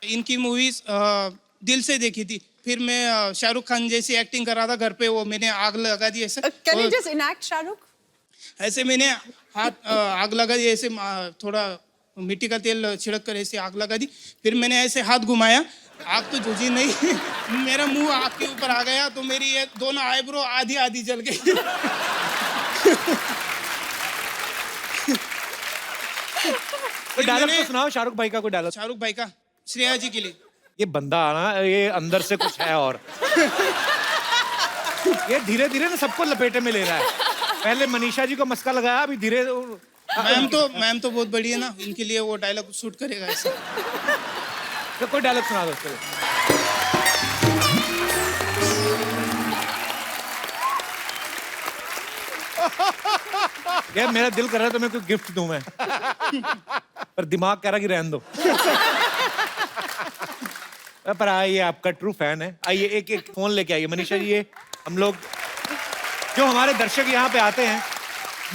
Speaker 12: इनकी मूवीज दिल से देखी थी। फिर मैं शाहरुख खान जैसी एक्टिंग कर रहा था घर पे, वो मैंने आग लगा दी ऐसे।
Speaker 2: Can you just enact Shahrukh?
Speaker 12: ऐसे मैंने हाथ आग लगा दी ऐसे, थोड़ा मिट्टी का तेल छिड़क कर ऐसे आग लगा दी। फिर मैंने ऐसे हाथ घुमाया, आग तो जूझी नहीं। मेरा मुंह आग के ऊपर आ गया तो मेरी ये दोनों आईब्रो आधी आधी जल गई।
Speaker 1: कोई डायलॉग तो सुनाओ शाहरुख भाई का, कोई डायलॉग।
Speaker 12: शाहरुख भाई का श्रेया जी के लिए।
Speaker 1: ये बंदा ना, ये अंदर से कुछ है और ये धीरे धीरे ना सबको लपेटे में ले रहा है। पहले मनीषा जी को मस्का लगाया, अभी धीरे।
Speaker 12: मैम तो बहुत बड़ी है ना, इनके लिए वो डायलॉग शूट करेगा ऐसे।
Speaker 1: तो कोई डायलॉग सुना दो उसके लिए। यार मेरा दिल कर रहा है तो मैं कोई गिफ्ट दूं मैं, पर दिमाग कह रहा कि रहने दो। पर आइए, आपका ट्रू फैन है। आइए एक एक फोन लेके आइए मनीषा जी। ये हम लोग जो हमारे दर्शक यहाँ पे आते हैं,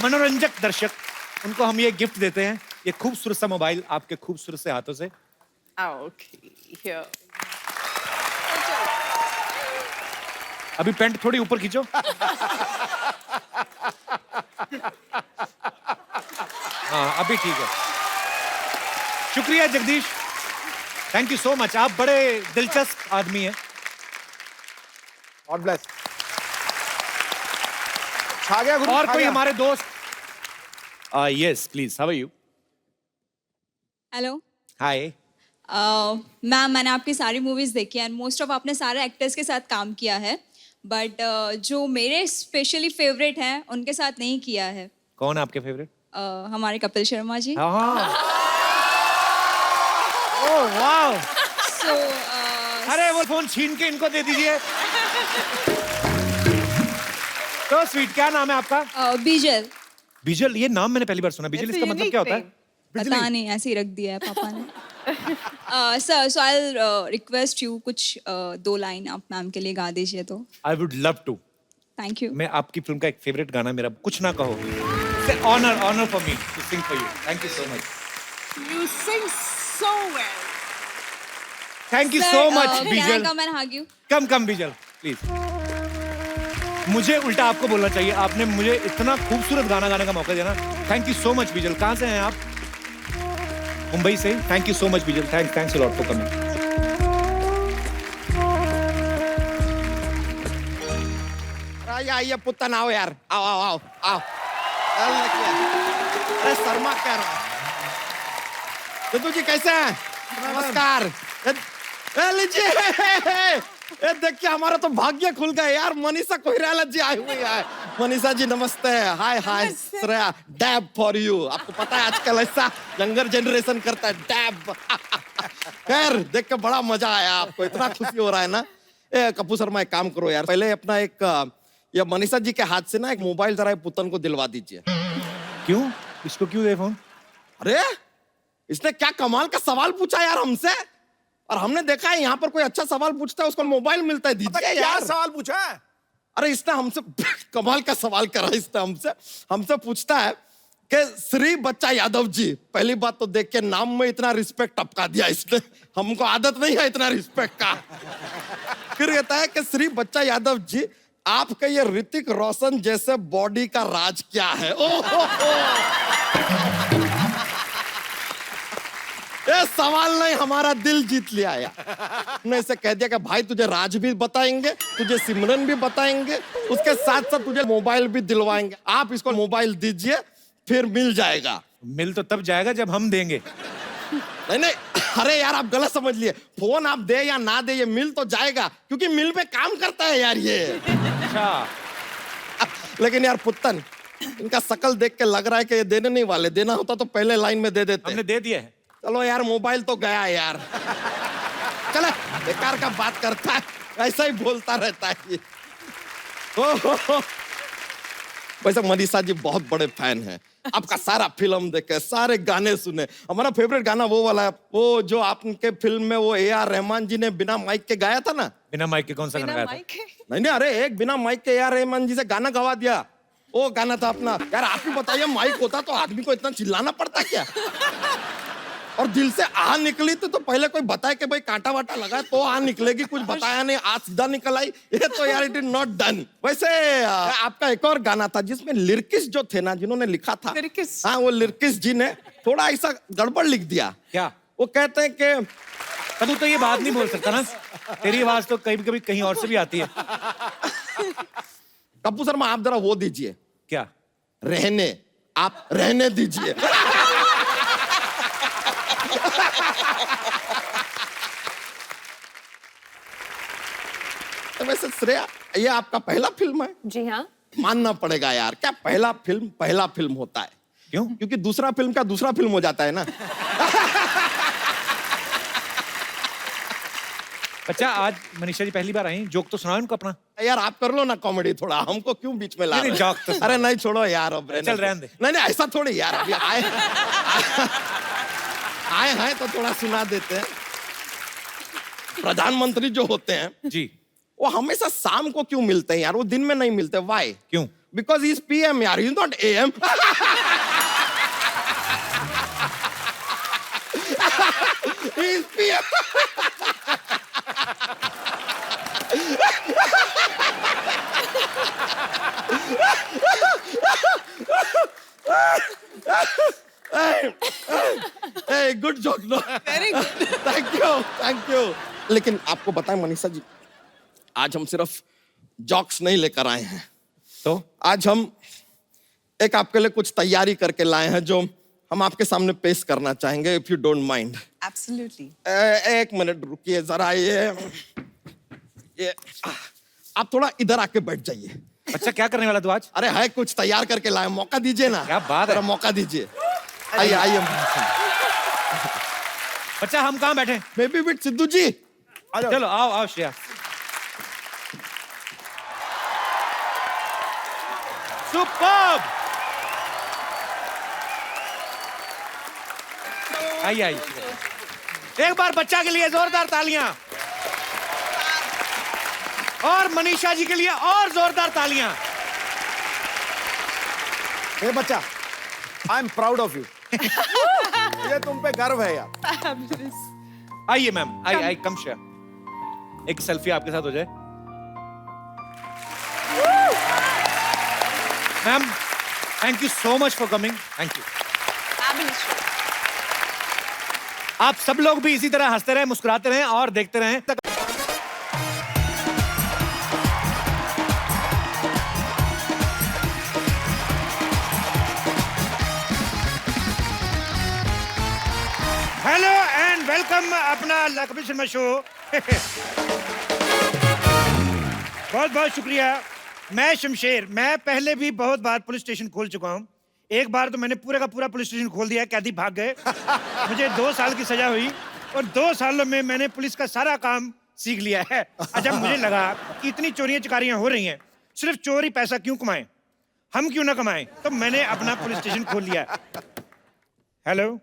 Speaker 1: मनोरंजक दर्शक, उनको हम ये गिफ्ट देते हैं, ये खूबसूरत सा मोबाइल आपके खूबसूरत से हाथों से।
Speaker 2: ओके
Speaker 1: अभी पेंट थोड़ी ऊपर खींचो। हाँ अभी ठीक है। शुक्रिया Jagdish, thank you so much. आप बड़े दिलचस्प आदमी हैं।
Speaker 3: God bless. छा गया गुरु,
Speaker 1: और
Speaker 3: छा
Speaker 1: कोई
Speaker 3: गया।
Speaker 1: हमारे दोस्त? Yes please, how are you?
Speaker 7: Hello
Speaker 1: hi.
Speaker 7: Ma'am, मैंने आपकी सारी मूवीज देखी है एंड मोस्ट ऑफ आपने सारे एक्टर्स के साथ काम किया है, बट जो मेरे स्पेशली फेवरेट हैं उनके साथ नहीं किया है।
Speaker 1: कौन है आपके फेवरेट?
Speaker 7: हमारे कपिल शर्मा जी।
Speaker 1: हाँ। ओह वाओ,
Speaker 7: सो
Speaker 1: अरे वो फोन छीन के इनको दे दीजिए। तो स्वीट, क्या नाम है आपका?
Speaker 7: बीजल।
Speaker 1: बिजल, ये नाम मैंने पहली बार सुना। बिजल,
Speaker 2: It's a
Speaker 1: इसका मतलब
Speaker 2: unique
Speaker 1: क्या होता है?
Speaker 2: name.
Speaker 7: पता नहीं, ऐसे ही रख दिया है पापा ने। Sir, so I request you कुछ 2 लाइन आप मैम के लिए गा दीजिए तो।
Speaker 1: I would love to.
Speaker 7: Thank you.
Speaker 1: मैं आपकी फिल्म का एक फेवरेट गाना, मेरा कुछ ना कहो, honour for me to sing for you. Thank you so much.
Speaker 2: You sing so well.
Speaker 1: Thank you so much
Speaker 7: Can I
Speaker 1: Bijal.
Speaker 7: come and hug you?
Speaker 1: Come Bijal please. मुझे उल्टा आपको बोलना चाहिए, आपने मुझे इतना खूबसूरत गाना गाने का मौका दिया ना। थैंक यू सो मच बिजल। कहाँ से हैं आप? मुंबई से। Thank you so much Bijal. Thanks a lot for coming.
Speaker 3: आइए पुत्तन, आओ यार, आओ आओ आओ आओ। अरे शर्मा क्या रहा? सिद्धू जी कैसे हैं? नमस्कार। लीजिए, ये देखिए हमारा तो भाग्य खुल गया यार। मनीषा कोइराला जी आई हुई है। मनीषा जी नमस्ते। हाय हाय श्रेया, डैब फॉर यू। आपको पता है आजकल ऐसा यंगर जनरेशन करता है, डैब। खैर देख के बड़ा मजा आया। आपको इतना खुशी हो रहा है ना। कपूर शर्मा, एक काम करो यार, पहले अपना एक ये मनीषा जी के हाथ से ना एक मोबाइल जरा पुतन को दिलवा दीजिए।
Speaker 1: क्यों? इसको क्यों दे फोन?
Speaker 3: अरे इसने क्या कमाल का सवाल पूछा यार हमसे, और हमने देखा है यहाँ पर कोई अच्छा सवाल पूछता है उसको मोबाइल मिलता है। दीजिए यार।
Speaker 13: सवाल पूछा है?
Speaker 3: अरे इसने हमसे कमाल का सवाल करा। इसने हमसे पूछता है कि श्री बच्चा यादव जी, पहली बात तो देख के नाम में इतना रिस्पेक्ट टपका दिया इसने, हमको आदत नहीं है इतना रिस्पेक्ट का। फिर कहता है कि श्री बच्चा यादव जी, आपका ये ऋतिक रोशन जैसे बॉडी का राज क्या है? ये सवाल नहीं, हमारा दिल जीत लिया यार। ने इसे कह दिया कि भाई तुझे राज भी बताएंगे, तुझे सिमरन भी बताएंगे, उसके साथ साथ तुझे मोबाइल भी दिलवाएंगे। आप इसको मोबाइल दीजिए, फिर मिल जाएगा।
Speaker 1: मिल तो तब जाएगा जब हम देंगे।
Speaker 3: नहीं, अरे यार आप गलत समझ लिए। फोन आप दे या ना दे, ये मिल तो जाएगा, क्योंकि मिल पे काम करता है यार ये।
Speaker 1: अच्छा।
Speaker 3: लेकिन यार पुत्तन, इनका शकल देख के लग रहा है कि ये देने नहीं वाले। देना होता तो पहले लाइन में दे देते।
Speaker 1: हमने दे दिया है।
Speaker 3: चलो यार, मोबाइल तो गया यार। चले, बेकार का बात करता है, ऐसा ही बोलता रहता है ये। वैसे मनीषा जी बहुत बड़े फैन हैं, आपका सारा फिल्म देखे, सारे गाने सुने। हमारा फेवरेट गाना वो वाला है, वो जो आपके फिल्म में वो A.R. रहमान जी ने बिना माइक के गाया था ना।
Speaker 1: बिना माइक के कौन सा गाना गाया था?
Speaker 3: नहीं, अरे एक बिना माइक के A.R. रहमान जी से गाना गवा दिया। वो गाना था अपना। यार आप ही बताइए, माइक होता तो आदमी को इतना चिल्लाना पड़ता क्या? और दिल से आ निकली तो पहले कोई बताए कि भाई कांटा वाटा लगा तो आ निकलेगी, कुछ बताया नहीं, आ सीधा निकल आई। ये तो यार इट इज नॉट डन। वैसे आपका एक और गाना था जिसमें लिरिक्स जो थे ना, जिन्होंने लिखा था, हाँ वो लिरिक्स जी ने थोड़ा ऐसा गड़बड़ लिख दिया।
Speaker 1: क्या?
Speaker 3: वो कहते हैं कि
Speaker 1: तू तो ये बात नहीं बोल सकता ना, तेरी आवाज तो कभी कभी कहीं और से भी आती है।
Speaker 3: कपूर शर्मा, आप जरा वो दीजिए।
Speaker 1: क्या?
Speaker 3: रहने, आप रहने दीजिए। तो वैसे श्रेया, ये आपका पहला फिल्म है?
Speaker 2: जी हाँ।
Speaker 3: मानना पड़ेगा यार, क्या पहला फिल्म होता है?
Speaker 1: क्यों?
Speaker 3: क्योंकि दूसरा फिल्म का दूसरा फिल्म हो जाता है ना।
Speaker 1: अच्छा, आज मनीषा जी पहली बार आई, जोक तो सुनाओ इनको अपना।
Speaker 3: यार आप कर लो ना कॉमेडी थोड़ा, हमको क्यों बीच में ला रहे हो?
Speaker 1: जोक तो
Speaker 3: अरे नहीं छोड़ो यार, अब
Speaker 1: चल रहने दे।
Speaker 3: नहीं ऐसा थोड़ी यार, अभी आए हैं तो थोड़ा सुना देते हैं। प्रधानमंत्री जो होते हैं
Speaker 1: जी,
Speaker 3: वो हमेशा शाम को क्यों मिलते हैं यार? वो दिन में नहीं मिलते, व्हाई?
Speaker 1: क्यों?
Speaker 3: बिकॉज ही इज PM यार, he is not AM। He is PM। Good joke no.
Speaker 2: Very good.
Speaker 3: Thank you. लेकिन आपको बताएं मनीषा जी, आज हम सिर्फ जॉक्स नहीं लेकर आए हैं,
Speaker 1: तो
Speaker 3: आज हम एक आपके लिए कुछ तैयारी करके लाए हैं जो हम आपके सामने पेश करना चाहेंगे, if you don't mind.
Speaker 2: Absolutely.
Speaker 3: एक मिनट रुकिए जरा, ये आप थोड़ा इधर आके बैठ जाइए।
Speaker 1: अच्छा, क्या करने वाला तू आज?
Speaker 3: अरे है कुछ तैयार करके लाए, मौका दीजिए ना।
Speaker 1: क्या बात है?
Speaker 3: मौका दीजिए। आइए।
Speaker 1: बच्चा हम कहाँ बैठे?
Speaker 3: बेबी विद सिद्धू जी।
Speaker 1: चलो आओ आओ श्रेया। सुपर्ब। आइए आइए, एक बार बच्चा के लिए जोरदार तालियां और मनीषा जी के लिए और जोरदार तालियां।
Speaker 13: ए बच्चा, I am proud of you. मुझे तुम पे गर्व है यार।
Speaker 1: आइए मैम, आइए आइए, कम श्रेया, एक सेल्फी आपके साथ हो जाए। Ma'am thank you so much for coming, thank you. आप सब लोग भी इसी तरह हंसते रहें, मुस्कुराते रहें और देखते रहें। हेलो एंड वेलकम अपना कपिल शर्मा शो। बहुत बहुत शुक्रिया। मैं शमशेर, मैं पहले भी बहुत बार पुलिस स्टेशन खोल चुका हूँ। एक बार तो मैंने पूरा का पूरा पुलिस स्टेशन खोल दिया, कैदी भाग गए। मुझे 2 साल की सजा हुई और 2 सालों में मैंने पुलिस का सारा काम सीख लिया है। अच्छा, मुझे लगा कि इतनी चोरियां चकारियां हो रही हैं, सिर्फ चोर ही पैसा क्यों कमाएं, हम क्यों ना कमाएं, तो मैंने अपना पुलिस स्टेशन खोल लिया। Hello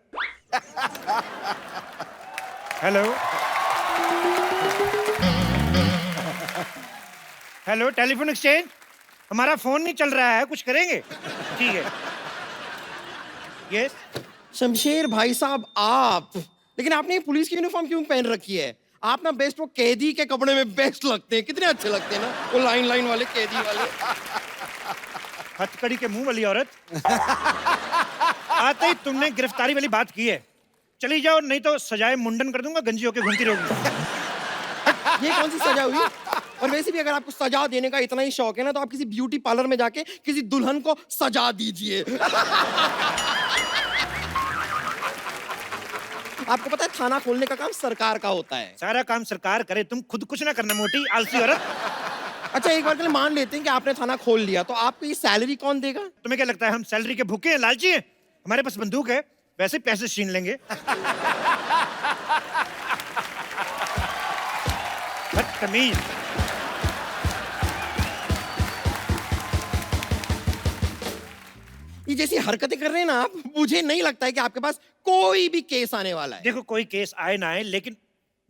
Speaker 1: hello hello, telephone exchange, हमारा फोन नहीं चल रहा है, कुछ करेंगे? ठीक है। यस
Speaker 3: शमशेर भाई साहब, आप लेकिन आपने ये पुलिस की यूनिफॉर्म क्यों पहन रखी है? आप ना बेस्ट वो कैदी के कपड़े में बेस्ट लगते हैं, कितने अच्छे लगते हैं ना, वो लाइन लाइन वाले कैदी वाले।
Speaker 1: हथकड़ी के मुंह वाली औरत। आते ही तुमने गिरफ्तारी वाली बात की है, चली जाओ, नहीं तो सजाए मुंडन कर दूंगा, गंजी होके घूमती रहोगी।
Speaker 3: ये कौन सी सजा हुई? और वैसे भी अगर आपको सजा देने का इतना ही शौक है ना, तो आप किसी ब्यूटी पार्लर में जाके किसी दुल्हन को सजा दीजिए। आपको पता है थाना खोलने का काम सरकार का होता है।
Speaker 1: सारा काम सरकार करे, तुम खुद कुछ ना करना, मोटी आलसी औरत।
Speaker 3: अच्छा, एक बार के लिए मान लेते हैं कि आपने थाना खोल लिया, तो आपको ये सैलरी कौन देगा?
Speaker 1: तुम्हें क्या लगता है हम सैलरी के भूखे हैं, लालची हैं? हमारे पास बंदूक है, वैसे पैसे छीन लेंगे। बदतमीज।
Speaker 3: ये जैसी हरकतें कर रहे हैं ना आप, मुझे नहीं लगता है कि आपके पास कोई भी केस आने वाला है।
Speaker 1: देखो, कोई केस आए ना आए, लेकिन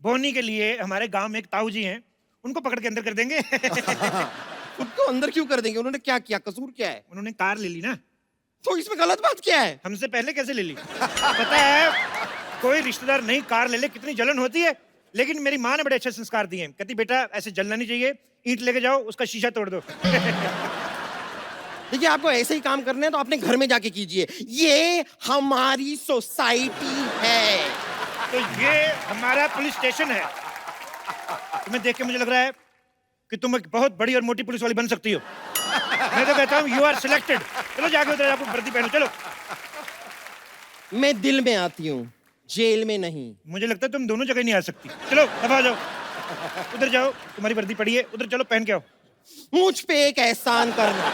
Speaker 1: बोनी के लिए हमारे गांव में एक ताऊ जी हैं, उनको पकड़ के अंदर कर देंगे।
Speaker 3: उनको अंदर क्यों कर देंगे? उन्होंने क्या किया? कसूर क्या है?
Speaker 1: उन्होंने कार ले ली ना।
Speaker 3: तो इसमें गलत बात क्या है?
Speaker 1: हमसे पहले कैसे ले ली? पता है, कोई रिश्तेदार नहीं कार ले ले, कितनी जलन होती है। लेकिन मेरी माँ ने बड़े अच्छे संस्कार दिए हैं, कहती बेटा ऐसे जलना नहीं चाहिए, ईंट लेके जाओ, उसका शीशा तोड़ दो।
Speaker 3: देखिए, आपको ऐसे ही काम करने हैं तो अपने घर में जाके कीजिए, ये हमारी सोसाइटी है।
Speaker 1: तो ये हमारा पुलिस स्टेशन है। तुम्हें देख के मुझे लग रहा है कि तुम एक बहुत बड़ी और मोटी पुलिस वाली बन सकती हो। मैं तो कहता हूँ यू आर सिलेक्टेड। चलो जाके उधर आपको वर्दी पहनो, चलो।
Speaker 3: मैं दिल में आती हूँ, जेल में नहीं।
Speaker 1: मुझे लगता है तुम दोनों जगह नहीं आ सकती। चलो दबा जाओ, उधर जाओ, तुम्हारी वर्दी पड़ी है, उधर चलो पहन के आओ।
Speaker 3: मुझ पे एक एहसान करना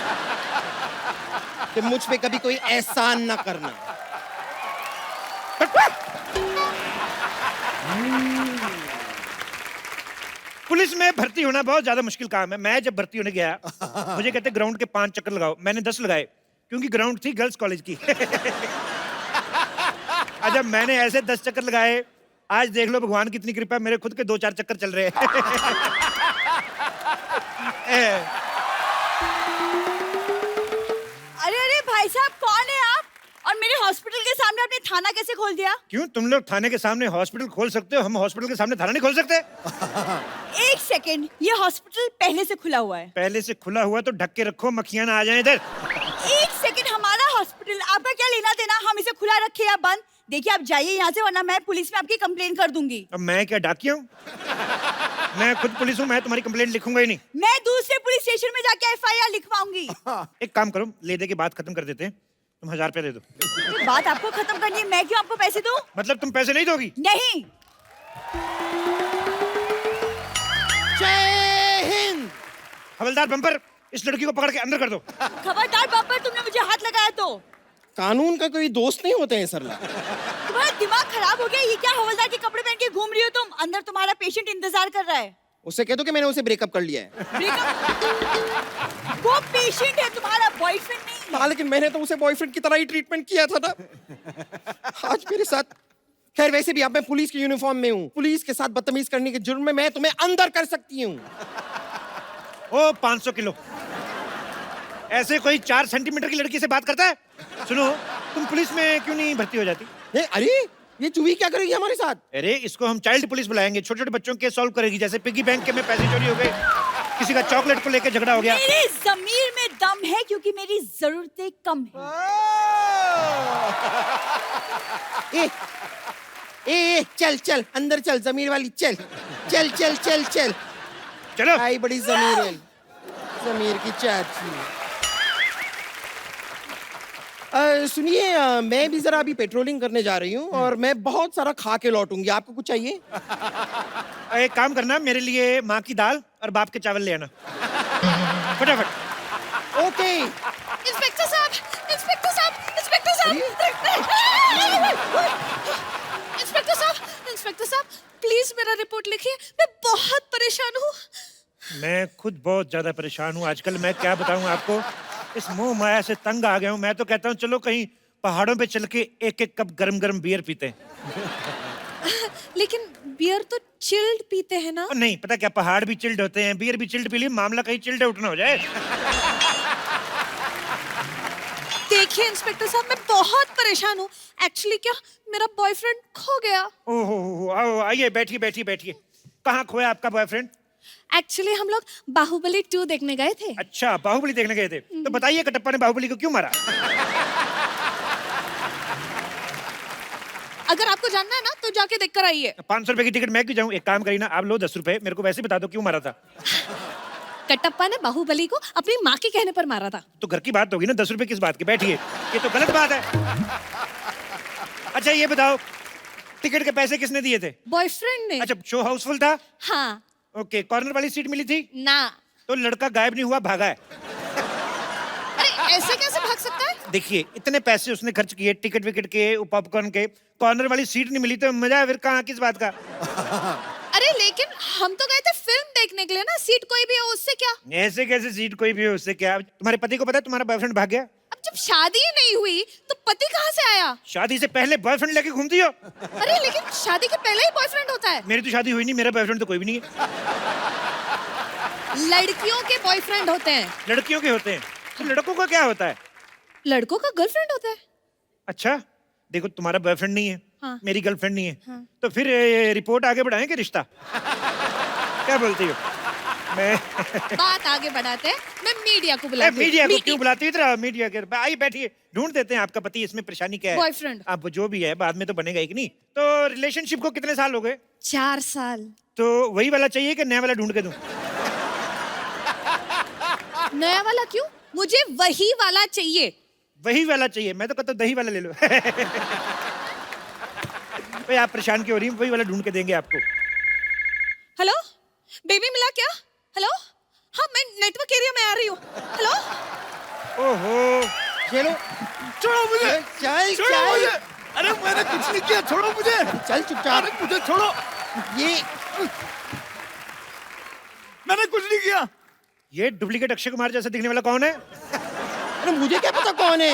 Speaker 3: कि मुझ पे कभी कोई एहसान ना करना।
Speaker 1: पुलिस में भर्ती होना बहुत ज्यादा मुश्किल काम है। मैं जब भर्ती होने गया, मुझे कहते ग्राउंड के 5 चक्कर लगाओ, मैंने 10 लगाए, क्योंकि ग्राउंड थी गर्ल्स कॉलेज की। जब मैंने ऐसे 10 चक्कर लगाए, आज देख लो भगवान की इतनी कृपा, मेरे खुद के 2-4 चक्कर चल रहे हैं।
Speaker 10: अरे अरे भाई साहब, कौन है आप? और मेरे हॉस्पिटल के सामने आपने थाना कैसे खोल दिया?
Speaker 1: क्यों, तुम लोग थाने के सामने हॉस्पिटल खोल सकते हो, हम हॉस्पिटल के सामने थाना नहीं खोल सकते?
Speaker 10: एक सेकंड, ये हॉस्पिटल पहले से खुला हुआ है।
Speaker 1: पहले से खुला हुआ तो ढक के रखो, मक्खियां ना आ जाएं इधर।
Speaker 10: एक सेकंड, हमारा हॉस्पिटल, आपका क्या लेना देना हम इसे खुला रखे या बंद? देखिए, आप जाइए यहाँ से, वरना मैं पुलिस में आपकी कंप्लेन कर दूंगी।
Speaker 1: अब मैं क्या डाकिया हूँ? मैं खुद पुलिस हूँ, मैं तुम्हारी कंप्लेंट लिखूंगा ही नहीं।
Speaker 10: मैं दूसरे पुलिस स्टेशन में जाके FIR लिखवाऊंगी।
Speaker 1: एक काम करो, ले दे के बात खत्म कर देते हैं, तुम 1000 रुपया दे दो।
Speaker 10: बात आपको खत्म करनी है, मैं क्यों आपको पैसे दूं?
Speaker 1: मतलब तुम पैसे नहीं दोगी?
Speaker 10: नहीं।
Speaker 3: जय हिंद।
Speaker 1: हवलदार बम्पर, इस लड़की को पकड़ के अंदर कर दो।
Speaker 10: खबरदार बम्पर, तुमने मुझे हाथ लगाया तो।
Speaker 3: कानून का कोई दोस्त नहीं होते हैं सरला।
Speaker 10: तुम्हारा दिमाग खराब हो गया, ये क्या हवलदार के कपड़े पहन के घूम रही हो तुम? अंदर तुम्हारा पेशेंट इंतजार कर रहा है।
Speaker 3: उससे कह दो कि मैंने उसे ब्रेकअप कर लिया है।
Speaker 10: वो पेशेंट है, तुम्हारा बॉयफ्रेंड नहीं।
Speaker 3: हाँ, लेकिन मैंने तो उसे बॉयफ्रेंड की तरह ही ट्रीटमेंट किया था ना। आज मेरे साथ, खैर वैसे भी अब मैं पुलिस की यूनिफॉर्म में हूँ, पुलिस के साथ बदतमीज करने के जुर्म में मैं तुम्हें अंदर कर सकती हूँ।
Speaker 1: ओ 500 किलो, ऐसे कोई 4 सेंटीमीटर की लड़की से बात करता है? सुनो, तुम पुलिस में क्यों नहीं भर्ती हो जाती?
Speaker 3: अरे ये चूही क्या करेगी हमारे साथ?
Speaker 1: अरे इसको हम चाइल्ड पुलिस बुलाएंगे, छोटे छोटे बच्चों के सॉल्व करेगी, जैसे पिगी बैंक के में पैसे चोरी हो गए, किसी का चॉकलेट को लेकर झगड़ा हो गया।
Speaker 10: मेरे ज़मीर में दम है क्योंकि मेरी जरूरतें कम है।
Speaker 3: ए चल चल अंदर चल, जमीर वाली चल चल चल चल चल
Speaker 1: चलो।
Speaker 3: आई बड़ी जमीर है, जमीर की चाची। सुनिए, मैं भी जरा अभी पेट्रोलिंग करने जा रही हूँ और मैं बहुत सारा खा के लौटूंगी। आपको कुछ चाहिए?
Speaker 1: एक काम करना, मेरे लिए माँ की दाल और बाप के चावल ले आना फटाफट।
Speaker 3: ओके।
Speaker 8: इंस्पेक्टर साहब, इंस्पेक्टर साहब, इंस्पेक्टर साहब, इंस्पेक्टर साहब, इंस्पेक्टर साहब, प्लीज मेरा रिपोर्ट लिखिए, मैं बहुत परेशान हूँ।
Speaker 1: मैं खुद बहुत ज्यादा परेशान हूँ आजकल। मैं क्या बताऊँ आपको, इस मोह माया से तंग आ गया हूँ। मैं तो कहता हूँ चलो कहीं पहाड़ों पे चल के एक एक कप गरम गरम बियर पीते हैं।
Speaker 8: लेकिन बियर तो चिल्ड पीते हैं ना?
Speaker 1: नहीं, पता क्या, पहाड़ भी चिल्ड होते हैं, बियर भी चिल्ड पी ली, मामला कहीं चिल्ड आउट ना हो जाए।
Speaker 8: देखिए इंस्पेक्टर साहब, मैं बहुत परेशान हूँ। एक्चुअली क्या, मेरा बॉयफ्रेंड खो गया।
Speaker 1: ओहो, आओ आइए, बैठिए बैठिए बैठिए। कहाँ खोया आपका बॉयफ्रेंड?
Speaker 8: एक्चुअली हम लोग बाहुबली 2 देखने गए थे।
Speaker 1: अच्छा, बाहुबली देखने गए थे, तो बताइए कटप्पा ने बाहुबली को क्यों मारा?
Speaker 8: अगर आपको जानना है ना तो जाके देख कर आइए।
Speaker 1: 500 रुपए की टिकट मैं क्यों जाऊँ? एक काम करिए ना, आप लो 10 रुपए, मेरे को वैसे बता दो क्यों मारा था।
Speaker 8: कटप्पा ने बाहुबली को अपनी माँ के कहने पर मारा था।
Speaker 1: तो घर की बात होगी ना, 10 रुपए किस बात की? बैठिए, ये तो गलत बात है। अच्छा ये बताओ, टिकट के पैसे किसने दिए थे?
Speaker 8: बॉयफ्रेंड ने।
Speaker 1: अच्छा, शो हाउसफुल था?
Speaker 8: हाँ।
Speaker 1: ओके, कॉर्नर वाली सीट मिली थी?
Speaker 8: ना।
Speaker 1: तो लड़का गायब नहीं हुआ, भागा है।
Speaker 8: अरे ऐसे कैसे भाग सकता है?
Speaker 1: देखिए, इतने पैसे उसने खर्च किए टिकट विकेट के, पॉपकॉर्न के, कॉर्नर वाली सीट नहीं मिली तो मजा फिर कहाँ, किस बात का?
Speaker 8: अरे लेकिन हम तो गए थे फिल्म देखने के लिए ना, सीट कोई भी हो उससे क्या?
Speaker 1: ऐसे कैसे सीट कोई भी हो उससे क्या? तुम्हारे पति को पता है तुम्हारा बॉयफ्रेंड भाग गया?
Speaker 8: अब जब शादी ही नहीं हुई तो पति कहाँ से आया?
Speaker 1: शादी से पहले बॉयफ्रेंड लेके घूमती हो?
Speaker 8: अरे लेकिन शादी के पहले ही बॉयफ्रेंड होता है।
Speaker 1: मेरी तो शादी हुई नहीं, मेरा बॉयफ्रेंड तो कोई भी नहीं है।
Speaker 8: लड़कियों के बॉयफ्रेंड होते हैं।
Speaker 1: लड़कियों के होते हैं, तो लड़कों का क्या होता है?
Speaker 8: लड़कों का गर्लफ्रेंड होता है।
Speaker 1: अच्छा, देखो तुम्हारा बॉयफ्रेंड नहीं है,
Speaker 8: हाँ।
Speaker 1: मेरी गर्लफ्रेंड नहीं है,
Speaker 8: हाँ।
Speaker 1: तो फिर रिपोर्ट आगे बढ़ाएं कि रिश्ता? क्या बोलती हो? मैं
Speaker 8: बात आगे बढ़ाते हैं, मैं मीडिया को बुलाती हूँ।
Speaker 1: मीडिया को क्यों बुलाती हो? इधर आओ, मीडिया के आइए बैठिए, ढूंढ देते हैं आपका पति, इसमें परेशानी क्या है?
Speaker 8: बॉयफ्रेंड।
Speaker 1: आप जो भी है बाद में तो बनेगा ही नहीं। तो रिलेशनशिप को कितने साल हो गए?
Speaker 8: 4 साल।
Speaker 1: तो वही वाला चाहिए कि नया वाला ढूंढ के दूं?
Speaker 8: नया वाला क्यों? मुझे वही वाला चाहिए।
Speaker 1: वही वाला चाहिए? मैं तो कहता हूं दही वाला ले लो। भाई आप परेशान क्यों हो रही हैं? वही वाला ढूंढ के देंगे आपको।
Speaker 8: हेलो, बेबी मिला क्या? हेलो, हाँ मैं नेटवर्क एरिया में आ रही हूँ। हेलो।
Speaker 1: ओहो,
Speaker 3: चलो
Speaker 13: छोड़ो मुझे,
Speaker 3: चल
Speaker 13: छोड़ो
Speaker 3: चल।
Speaker 13: मुझे। अरे मैंने कुछ नहीं किया, छोड़ो मुझे।
Speaker 3: चल चुपचाप।
Speaker 13: अरे मुझे छोड़ो,
Speaker 3: ये
Speaker 13: मैंने कुछ नहीं किया।
Speaker 1: ये डुप्लीकेट अक्षय कुमार जैसा दिखने वाला कौन है?
Speaker 3: अरे मुझे क्या पता कौन है,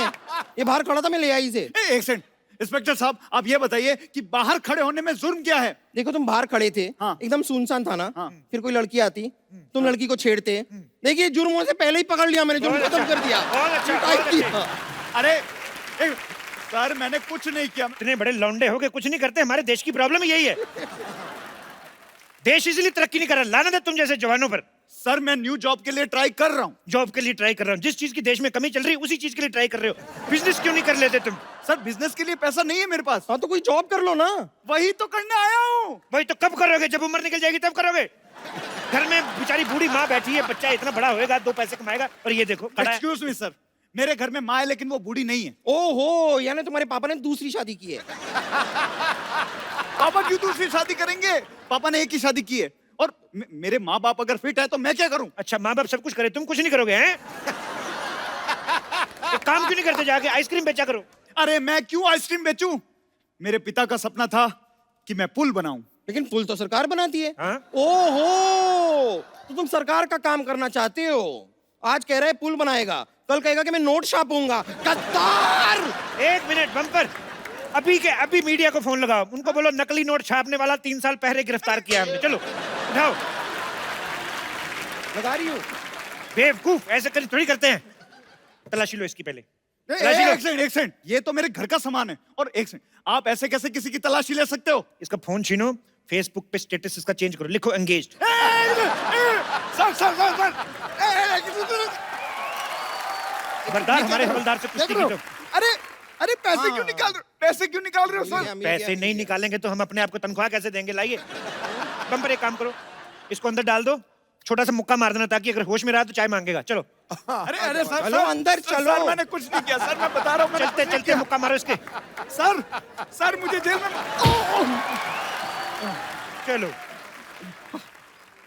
Speaker 3: ये बाहर खड़ा था, मैं ले आई इसे।
Speaker 13: एक सेकंड, इंस्पेक्टर साहब आप ये बताइए कि बाहर खड़े होने में जुर्म क्या है?
Speaker 3: देखो तुम बाहर खड़े थे,
Speaker 13: हाँ।
Speaker 3: एकदम सुनसान था ना,
Speaker 13: हाँ।
Speaker 3: फिर कोई लड़की आती, तुम लड़की को छेड़ते। देखिए जुर्मों से पहले ही पकड़ लिया मैंने, जुर्म
Speaker 1: बहुत
Speaker 3: खत्म
Speaker 1: अच्छा,
Speaker 3: कर दिया।
Speaker 1: बहुत अच्छा,
Speaker 3: टाइट
Speaker 1: बहुत
Speaker 3: किया।
Speaker 1: अच्छा।
Speaker 13: अरे सर मैंने कुछ नहीं किया।
Speaker 1: इतने बड़े लौंडे हो के कुछ नहीं करते? हमारे देश की प्रॉब्लम यही है। देश इसलिए तरक्की नहीं कर रहा, लानत है तुम जैसे जवानों पर।
Speaker 13: सर मैं न्यू जॉब के लिए ट्राई कर रहा हूँ।
Speaker 1: जॉब के लिए ट्राई कर रहा हूँ? जिस चीज की देश में कमी चल रही है उसी चीज के लिए ट्राई कर रहे हो। बिजनेस क्यों नहीं कर लेते तुम?
Speaker 13: सर बिजनेस के लिए पैसा नहीं है मेरे पास।
Speaker 3: हाँ तो कोई जॉब कर लो ना।
Speaker 13: वही तो करने आया हूँ।
Speaker 1: वही तो कब करोगे? जब उम्र निकल जाएगी तब करोगे। घर में बेचारी बूढ़ी माँ बैठी है, बच्चा इतना बड़ा होएगा, 2 पैसे कमाएगा, और ये देखो खड़ा है।
Speaker 13: एक्सक्यूज मी सर, मेरे घर में माँ है लेकिन वो बूढ़ी नहीं है।
Speaker 3: ओहो, यानी तुम्हारे पापा ने दूसरी शादी की है।
Speaker 13: पापा क्यों दूसरी शादी करेंगे? पापा ने एक ही शादी की है। और मेरे माँ बाप अगर फिट है तो मैं क्या करूं?
Speaker 1: अच्छा, माँ बाप सब कुछ करे, तुम कुछ नहीं करोगे हैं? एक काम क्यों नहीं करते, जाके आइसक्रीम बेचा करो।
Speaker 14: अरे मैं क्यों आइसक्रीम बेचूं? मेरे पिता का सपना था कि मैं पुल बनाऊं।
Speaker 3: लेकिन पुल तो सरकार बनाती है।
Speaker 1: हाँ?
Speaker 3: ओहो, तो तुम सरकार का काम करना चाहते हो। आज कह रहे हैं पुल बनाएगा, कल कहेगा कि मैं नोट छापूंगा। गद्दार!
Speaker 1: 1 मिनट बम्पर, अभी के अभी मीडिया को फोन लगाओ, उनको बोलो नकली नोट छापने वाला 3 साल पहले गिरफ्तार किया हमने। चलो उठाओ।
Speaker 3: लगा रही हूँ।
Speaker 1: बेवकूफ, ऐसे कर थोड़ी करते हैं। तलाशी लो इसकी पहले।
Speaker 14: एक सेकंड, ये तो मेरे घर का सामान है। और एक सेकंड, आप ऐसे कैसे किसी की तलाशी ले सकते हो?
Speaker 1: इसका फोन छीनो, फेसबुक पे स्टेटस इसका चेंज करो, लिखो एंगेज्ड। खबरदार, हमारे हवलदार से कुछ नहीं।
Speaker 14: अरे पैसे क्यों निकाल रहे हो? पैसे क्यों निकाल रहे हो सर?
Speaker 1: पैसे नहीं निकालेंगे तो हम अपने आप को तनख्वाह कैसे देंगे? लाइए बम्पर, एक काम करो, इसको अंदर डाल दो, छोटा सा मुक्का मार देना, ताकि अगर होश में रहा तो चाय मांगेगा। चलो।
Speaker 14: अरे सर,
Speaker 3: चलो अंदर चलो।
Speaker 14: सर मैंने कुछ नहीं किया सर, मैं बता रहा हूँ।
Speaker 1: चलते चलते मुक्का मारो इसके।
Speaker 14: सर मुझे जेल में।
Speaker 1: चलो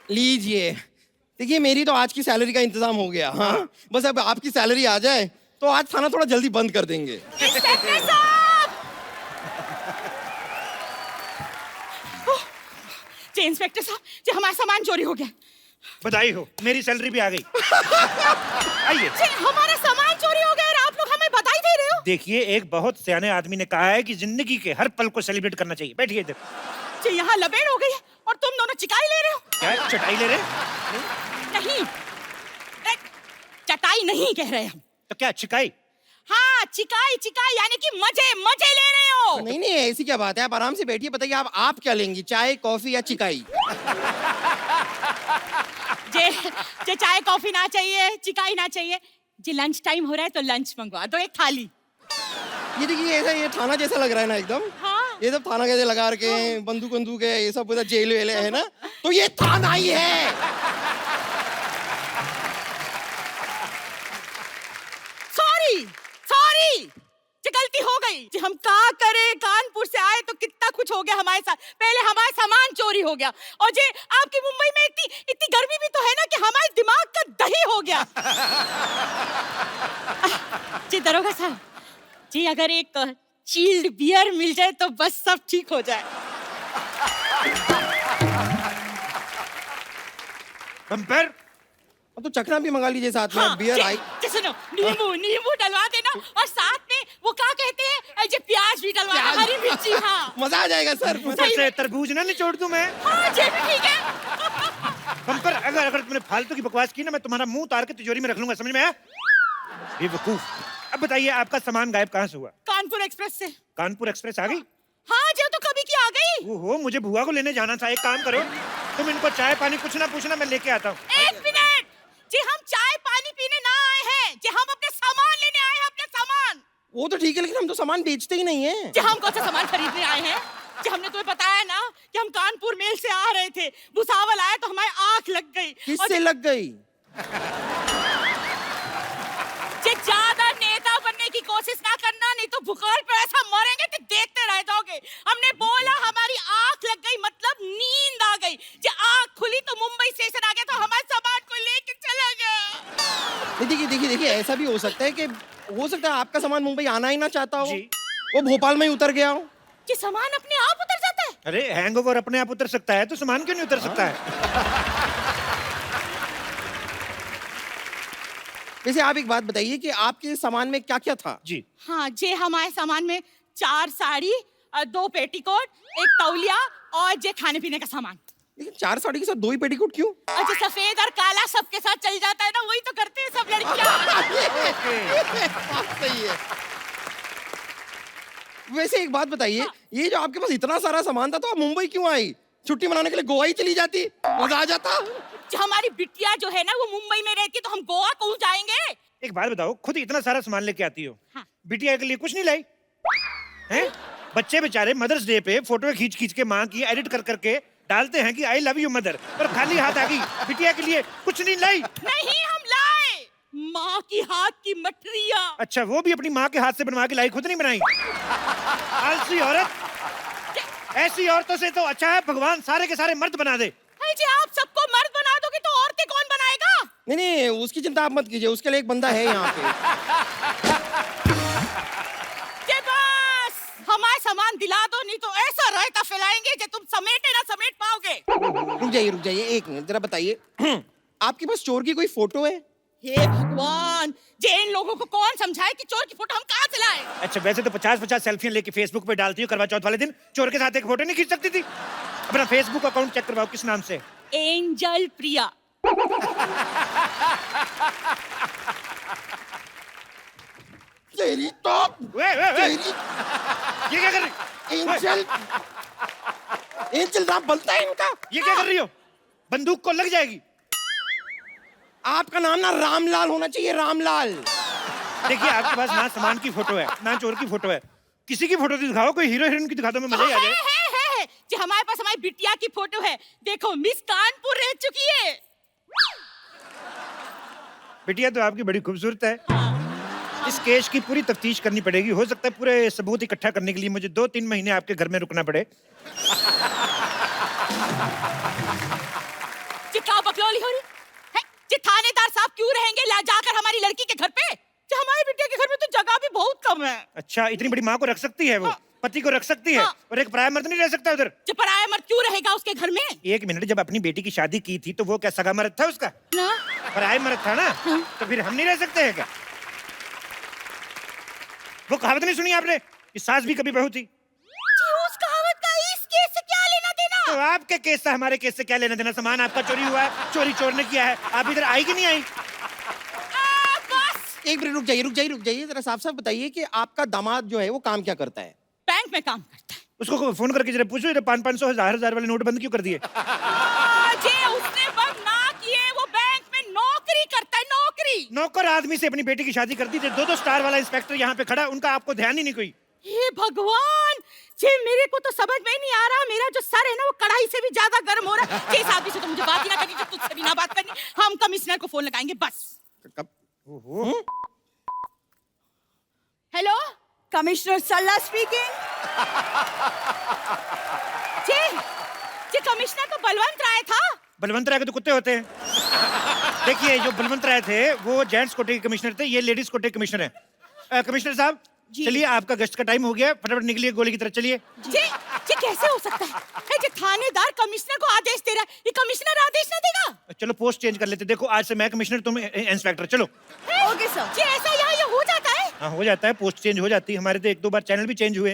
Speaker 3: लीजिए, देखिए मेरी तो आज की सैलरी का इंतजाम हो गया। हाँ, बस अब आपकी सैलरी आ जाए तो आज थाना थोड़ा जल्दी बंद कर देंगे।
Speaker 8: इंस्पेक्टर साहब, जी हमारा सामान चोरी हो गया।
Speaker 1: बधाई हो, मेरी सैलरी भी आ गई। आइए।
Speaker 8: हमारा सामान चोरी हो गया और आप लोग हमें बधाई दे रहे हो?
Speaker 1: देखिए, एक बहुत सियाने आदमी ने कहा है कि जिंदगी के हर पल को सेलिब्रेट करना चाहिए। बैठिए इधर।
Speaker 8: जी यहाँ लपेट हो गई है और तुम दोनों चिकाई ले रहे हो।
Speaker 1: क्या चटाई ले रहे?
Speaker 8: नहीं, चटाई नहीं कह रहे हम।
Speaker 1: तो क्या चिकाई?
Speaker 8: हाँ, चिकाई यानी कि मजे ले रहे हो।
Speaker 3: नहीं ऐसी क्या बात है, आप आराम से बैठिए। बताइए आप क्या लेंगी, चाय कॉफी या चिकाई?
Speaker 8: जे चाय कॉफी ना चाहिए, चिकाई ना चाहिए, जी लंच टाइम हो रहा है तो लंच मंगवा दो, एक थाली।
Speaker 3: ये देखिए, ऐसा ये थाना जैसा लग रहा है ना एकदम।
Speaker 8: हाँ।
Speaker 3: ये सब थाना कैसे लगा रखे हैं, बंदूक है, ये सब जेल वेल है ना, तो ये थाना ही है।
Speaker 8: सॉरी, गलती हो गई जी। हम क्या करें, कानपुर से आए तो कितना कुछ हो गया हमारे साथ। पहले हमारा सामान चोरी हो गया, और जी आपकी मुंबई में इतनी गर्मी भी तो है ना कि हमारे दिमाग का दही हो गया। जी दरोगा साहब जी, अगर एक चिल्ड बियर मिल जाए तो बस सब ठीक हो जाए।
Speaker 1: बम्पर,
Speaker 3: तो चखना भी मंगा लीजिए साथ में। हाँ, बियर आई।
Speaker 8: सुनो, नींबू डलवा देना, और साथ में वो क्या कहते हैं, जो प्याज भी डलवा, हरी मिर्ची। हाँ,
Speaker 3: मजा आ जाएगा सर।
Speaker 1: ऊपर से तरबूज ना निचोड़ दूं मैं।
Speaker 8: हाँ जी भी ठीक है।
Speaker 1: बम्पर, अगर तुमने फालतू की बकवास की ना, मैं तुम्हारा मुंह उतार के तिजोरी में रख लूंगा, समझ में आया? बेवकूफ। अब बताइए, आपका सामान गायब कहाँ से हुआ?
Speaker 8: कानपुर एक्सप्रेस से।
Speaker 1: कानपुर एक्सप्रेस आ गई?
Speaker 8: हाँ जी, तो कभी की आ गई।
Speaker 1: ओहो, मुझे बुआ को लेने जाना था। एक काम करो, तुम इनको चाय पानी कुछ ना पूछना, मैं लेके आता हूँ।
Speaker 8: 1 मिनट जी, हम चाय पानी पीने ना आए हैं जी, हम अपने सामान लेने आए हैं, अपने सामान।
Speaker 3: वो तो ठीक है, लेकिन हम तो सामान बेचते ही नहीं है
Speaker 8: जी। हम कौन सा सामान खरीदने आए हैं जी? हमने तुम्हें बताया ना कि हम कानपुर मेल से आ रहे थे, भुसावल आए तो हमारी आंख लग गई।
Speaker 3: किससे लग गई?
Speaker 8: ज्यादा नेता बनने की कोशिश ना करना, नहीं तो भूगोल पे ऐसा मरेंगे कि देखते रह जाओगे। हमने बोला हमारी आंख लग गई, मतलब नींद आ गई जी। आंख खुली तो मुंबई स्टेशन आ गया, तो हमारे सामान को लेके चला गया।
Speaker 3: देखिए, ऐसा भी हो सकता है कि आपका सामान मुंबई आना ही ना चाहता हो, वो भोपाल में ही उतर गया हो।
Speaker 8: जी सामान अपने आप उतर जाता है?
Speaker 1: अरे हैंगओवर अपने आप उतर सकता है तो सामान क्यों नहीं उतर सकता है?
Speaker 3: वैसे आप एक बात बताइए कि आपके सामान में क्या क्या था?
Speaker 1: जी
Speaker 8: हाँ जी, हमारे सामान में 4 साड़ी, 2 पेटीकोट, 1 तौलिया और जे खाने पीने का सामान।
Speaker 3: लेकिन 4 साड़ी के साथ 2 ही पेटीकोट क्यों?
Speaker 8: अच्छा, सफेद और काला सबके साथ चल जाता है ना, वही तो करते हैं सब लड़कियां।
Speaker 3: सही है। वैसे एक बात बताइए, हाँ। ये जो आपके पास इतना सारा सामान था, तो आप मुंबई क्यों आई? छुट्टी मनाने के लिए गोवा ही चली जाती, मजा आ जाता।
Speaker 8: जो हमारी बिटिया जो है ना, वो मुंबई में रहती, तो हम गोवा क्यों जाएंगे?
Speaker 1: एक बात बताओ, खुद इतना सारा सामान लेके आती हो, हाँ। बिटिया के लिए कुछ नहीं लाई हैं? बच्चे बेचारे मदर्स डे पे फोटो खींच के माँ की एडिट कर करके डालते हैं कि आई लव यू मदर, और खाली हाथ आ गई, बिटिया के लिए कुछ नहीं लाई।
Speaker 8: नहीं, हम लाए माँ की हाथ की मठरिया।
Speaker 1: अच्छा, वो भी अपनी माँ के हाथ से बनवा के लाई, खुद नहीं बनाई? आलसी औरत। ऐसी औरतों से तो अच्छा है भगवान सारे के सारे मर्द बना दे।
Speaker 8: जी, आप सबको मर्द बना दोगे तो औरतें कौन बनाएगा?
Speaker 3: नहीं, उसकी चिंता आप मत कीजिए, उसके लिए एक बंदा है यहाँ पे।
Speaker 8: सामान दिला दो, नहीं तो ऐसा रायता फैलाएंगे कि तुम समेटे ना समेट पाओगे।
Speaker 3: रुक जाइए एक मिनट, जरा बताइए आपके पास चोर की कोई फोटो है?
Speaker 8: हे भगवान, जे इन लोगों को कौन समझाए कि चोर की फोटो हम कहाँ से लाए?
Speaker 1: अच्छा, वैसे तो 50-50 सेल्फियां लेके फेसबुक पे डालती हो, करवा चौथ वाले दिन चोर के साथ एक फोटो नहीं खींच सकती थी? अपना फेसबुक अकाउंट चेक करवाओ, किस नाम से?
Speaker 8: एंजल प्रिया।
Speaker 3: तेरी तो तेरी
Speaker 1: ये क्या कर रही?
Speaker 3: एंजल नाम बनता है इनका।
Speaker 1: ये क्या कर रही हो? बंदूक को लग जाएगी।
Speaker 3: आपका नाम ना रामलाल होना चाहिए, रामलाल।
Speaker 1: देखिए, आपके पास ना सामान की फोटो है ना चोर की फोटो है, किसी की फोटो दिखाओ, कोई हीरो हीरोइन की दिखा दो, मैं मजा ही आ जाए।
Speaker 8: है। जो हमारे पास हमारी बिटिया की फोटो है, देखो मिस कानपुर रह चुकी है।
Speaker 1: बिटिया तो आपकी बड़ी खूबसूरत है। इस केस की पूरी तफ्तीश करनी पड़ेगी, हो सकता है पूरे सबूत इकट्ठा करने के लिए मुझे 2-3 महीने आपके घर में रुकना पड़े।
Speaker 8: क्या बकलौली हो रही है? जी थानेदार साहब क्यों रहेंगे ला जाकर हमारी लड़की के घर पे? जी हमारी बिटिया के घर में तो जगह भी बहुत कम है।
Speaker 1: अच्छा, इतनी बड़ी माँ को रख सकती है वो? पति को रख सकती है? और एक पराया मर्द नहीं रह सकता उधर?
Speaker 8: जी पराया मर्द क्यों रहेगा उसके घर में?
Speaker 1: एक मिनट, जब अपनी बेटी की शादी की थी तो वो क्या सगा मर्द था उसका?
Speaker 8: ना।
Speaker 1: पराया मर्द था ना? तो फिर हम नहीं रह सकते हैं क्या? वो कहावत नहीं सुनी आपने कि सास भी कभी बहू थी?
Speaker 8: जी उस कहावत का इस केस से क्या लेना देना?
Speaker 1: तो आपके केस से हमारे केस से क्या लेना देना? सामान आपका चोरी हुआ है, चोरी चोर ने किया है, आप इधर आई कि नहीं आई?
Speaker 8: बस
Speaker 3: एक मिनट रुक जाइए, जरा साफ साफ बताइए कि आपका दामाद जो है वो काम क्या करता है?
Speaker 8: बैंक में काम करता है।
Speaker 1: उसको फोन करके जरा पूछो, 500-500 1000 वाले नोट बंद क्यों कर दिए?
Speaker 8: जी उसने बंद ना किए, वो बैंक में नौकरी करता है, नौकरी।
Speaker 1: नौकर आदमी से अपनी बेटी की शादी कर दी थी, 2-2 स्टार वाला इंस्पेक्टर यहाँ पे खड़ा, उनका आपको ध्यान ही नहीं कोई।
Speaker 8: हे भगवान, जी मेरे को तो समझ में ही नहीं आ रहा, मेरा जो सर है ना वो कढ़ाई से भी ज्यादा गर्म हो रहा है। जिस आदमी से तो मुझे बात ही ना करनी, जो तुझसे भी ना बात करनी, हम कमिश्नर को फोन लगाएंगे बस। हेलो,
Speaker 10: कमिश्नर सल्ला स्पीकिंग।
Speaker 8: जी कमिश्नर तो बलवंत राय था।
Speaker 1: बलवंत राय के तो कुत्ते होते हैं। देखिए, जो बलवंत राय थे वो जेंट्स कोटे के कमिश्नर थे, ये लेडीज कोटे के कमिश्नर है। कमिश्नर साहब चलिए, आपका गश्त का टाइम हो गया, फटाफट निकलिए गोली की तरफ, चलिए।
Speaker 8: जी कैसे हो सकता है? जी थानेदार कमिश्नर को आदेश दे रहा है, ये कमिश्नर आदेश ना देगा?
Speaker 1: चलो पोस्ट चेंज कर लेते, देखो आज से मैं कमिश्नर, तुम इंस्पेक्टर, चलो।
Speaker 8: Okay sir. जी ऐसा यहाँ ये हो जाता है?
Speaker 1: हाँ हो जाता है, पोस्ट चेंज हो जाती है, हमारे तो 1-2 बार चैनल भी चेंज हुए।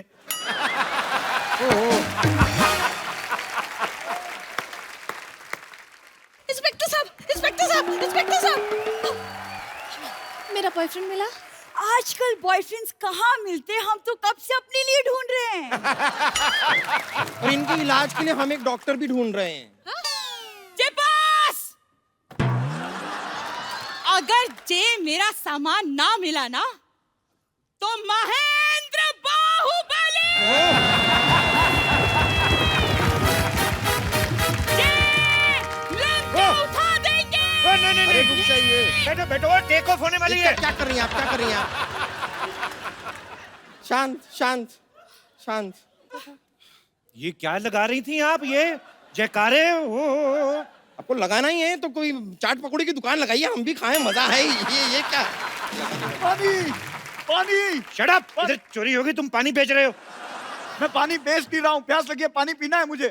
Speaker 8: इंस्पेक्टर साहब,
Speaker 9: मेरा बॉयफ्रेंड मिला।
Speaker 10: आजकल बॉयफ्रेंड्स कहाँ मिलते हैं, हम तो कब से अपने लिए ढूंढ रहे हैं।
Speaker 3: और इनके इलाज के लिए हम एक डॉक्टर भी ढूंढ रहे हैं।
Speaker 8: जे बस, अगर जे मेरा सामान ना मिला ना तो महेंद्र बाहुबली उठा देंगे।
Speaker 1: नहीं, रुक जाइए, बैठो, टेक ऑफ होने वाली है।
Speaker 3: क्या कर रही हैं आप? शांत।
Speaker 1: ये क्या लगा रही थी आप? ये जयकारे हो।
Speaker 3: आपको लगाना ही है तो कोई चाट पकौड़ी की दुकान लगाइए, हम भी खाएं, मजा है। ये क्या?
Speaker 14: पानी।
Speaker 1: शट अप, इधर चोरी होगी, तुम पानी बेच रहे हो।
Speaker 14: मैं पानी बेच नहीं रहा हूँ, प्यास लगी है, पानी पीना है मुझे।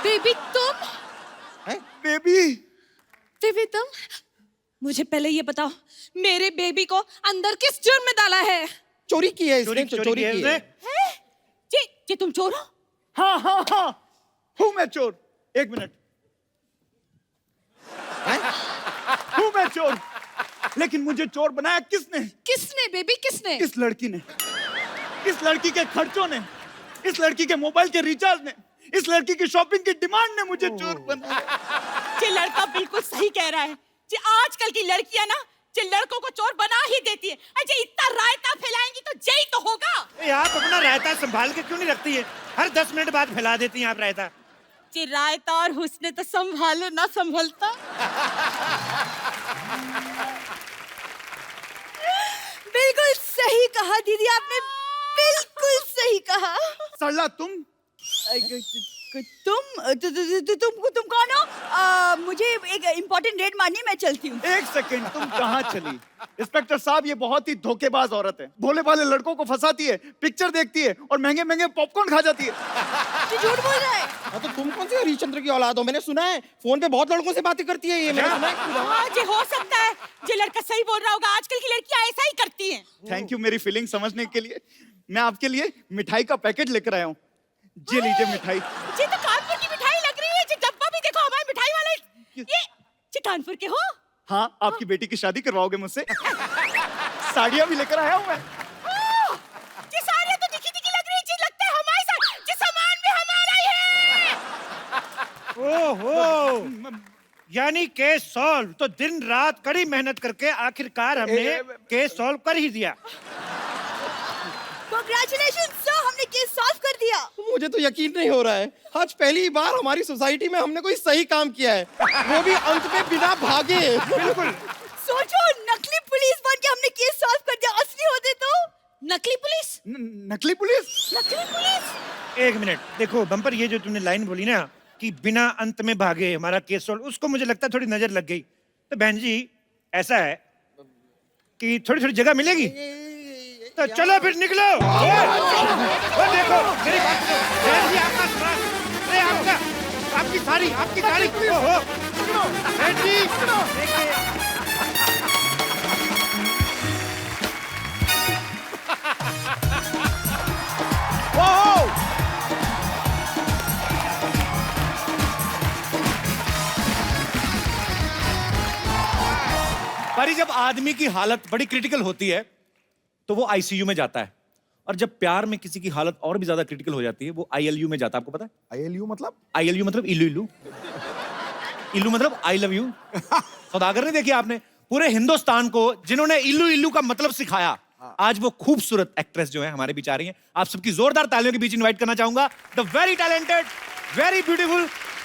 Speaker 8: बेबी तुम?
Speaker 14: बेबी
Speaker 8: तुम? मुझे पहले ये बताओ, मेरे बेबी को अंदर किस जुर्म में डाला है?
Speaker 3: चोरी की है इसने,
Speaker 1: चोरी की है।
Speaker 8: जी तुम चोर हो?
Speaker 14: हाँ हूँ मैं चोर। 1 मिनट, हूँ मैं चोर, लेकिन मुझे चोर बनाया किसने
Speaker 8: बेबी, किसने?
Speaker 14: इस लड़की ने, इस लड़की के खर्चों ने, इस लड़की के मोबाइल के रिचार्ज ने, इस लड़की की शॉपिंग की डिमांड ने मुझे चोर बनाया।
Speaker 8: ये लड़का बिल्कुल सही कह रहा है जी, आजकल की लड़कियां ना जे लड़कों को चोर बना ही देती है। अजय इतना रायता फैलाएंगी तो जय तो होगा।
Speaker 1: आप अपना रायता संभाल के क्यों नहीं रखती है? हर 10 मिनट बाद फैला देती हैं आप रायता।
Speaker 8: जी रायता और हुस्न तो संभाले ना संभलता।
Speaker 10: बिल्कुल सही कहा दीदी, आपने बिल्कुल सही कहा।
Speaker 14: सरला तुम
Speaker 10: तुम कौन हो? मुझे एक इम्पोर्टेंट रेड मारनी है, मैं चलती हूँ।
Speaker 14: एक सेकंड, तुम कहाँ चली? इंस्पेक्टर साहब, ये बहुत ही धोखेबाज औरत है। भोले भाले लड़कों को फंसाती है, पिक्चर देखती है और महंगे महंगे पॉपकॉर्न खा जाती है।
Speaker 10: ये झूठ बोल रहा है।
Speaker 3: हाँ, तो तुम कौन से हरिश्चंद्र की औलाद हो? मैंने सुना है फोन पे बहुत लड़कों से बातें करती है ये। मैंने सुना है।
Speaker 10: हाँ, ये हो सकता है, ये लड़का सही बोल रहा होगा। आजकल की लड़कियां ऐसा ही करती हैं।
Speaker 14: थैंक यू मेरी फीलिंग समझने के लिए। मैं आपके लिए मिठाई का पैकेट लेकर आया हूँ। ये लीजिए मिठाई।
Speaker 10: ये तो कानपुर की मिठाई लग रही है। ये डब्बा भी देखो, हमारे मिठाई वाले ये कानपुर के हो?
Speaker 14: हाँ, आपकी बेटी की शादी करवाओगे मुझसे? साड़ियाँ भी लेकर आया हूँ मैं।
Speaker 10: ये साड़ियाँ तो दिखी दिखी लग रही है। लगता है हमारे साथ ये सामान भी हमारा ही है।
Speaker 1: ओहो, यानी केस सॉल्व। तो दिन रात कड़ी मेहनत करके आखिरकार हमने केस सॉल्व कर ही दिया।
Speaker 10: Congratulations sir, हमने केस सॉल्व कर दिया।
Speaker 3: मुझे तो यकीन नहीं हो रहा है, आज पहली बार हमारी सोसाइटी में हमने कोई सही काम किया है, वो भी अंत में बिना भागे।
Speaker 1: बिल्कुल।
Speaker 10: सोचो, नकली पुलिस बन के हमने केस सॉल्व कर दिया। असली होते तो नकली पुलिस।
Speaker 14: नकली पुलिस?
Speaker 10: नकली पुलिस।
Speaker 1: एक मिनट, देखो बम्पर, ये जो तुमने लाइन बोली ना कि बिना अंत में भागे हमारा केस सॉल्व, उसको मुझे लगता है थोड़ी नजर लग गई। तो बहन जी, ऐसा है कि थोड़ी थोड़ी जगह मिलेगी, तो चलो फिर निकलो। वो देखो, मेरी बात सुनो। बहन जी, आपका श्वास, अरे आपकी साड़ी, ओहो, बहन जी, देखिए। पर जब आदमी की हालत बड़ी क्रिटिकल होती है तो वो आईसीयू में जाता है, और जब प्यार में किसी की हालत और भी ज्यादा क्रिटिकल हो जाती है वो आईएलयू में जाता है। आपको पता है
Speaker 13: आईएलयू मतलब?
Speaker 1: आईएलयू मतलब इल्लू इल्लू, इल्लू मतलब आई लव यू। सौदागर ने देखी आपने? पूरे हिंदुस्तान को जिन्होंने इल्लू इल्लू का मतलब सिखाया, आज वो खूबसूरत एक्ट्रेस जो है हमारे बीच आ रही है। आप सबकी जोरदार तालियों के बीच इनवाइट करना चाहूंगा the very talented, very beautiful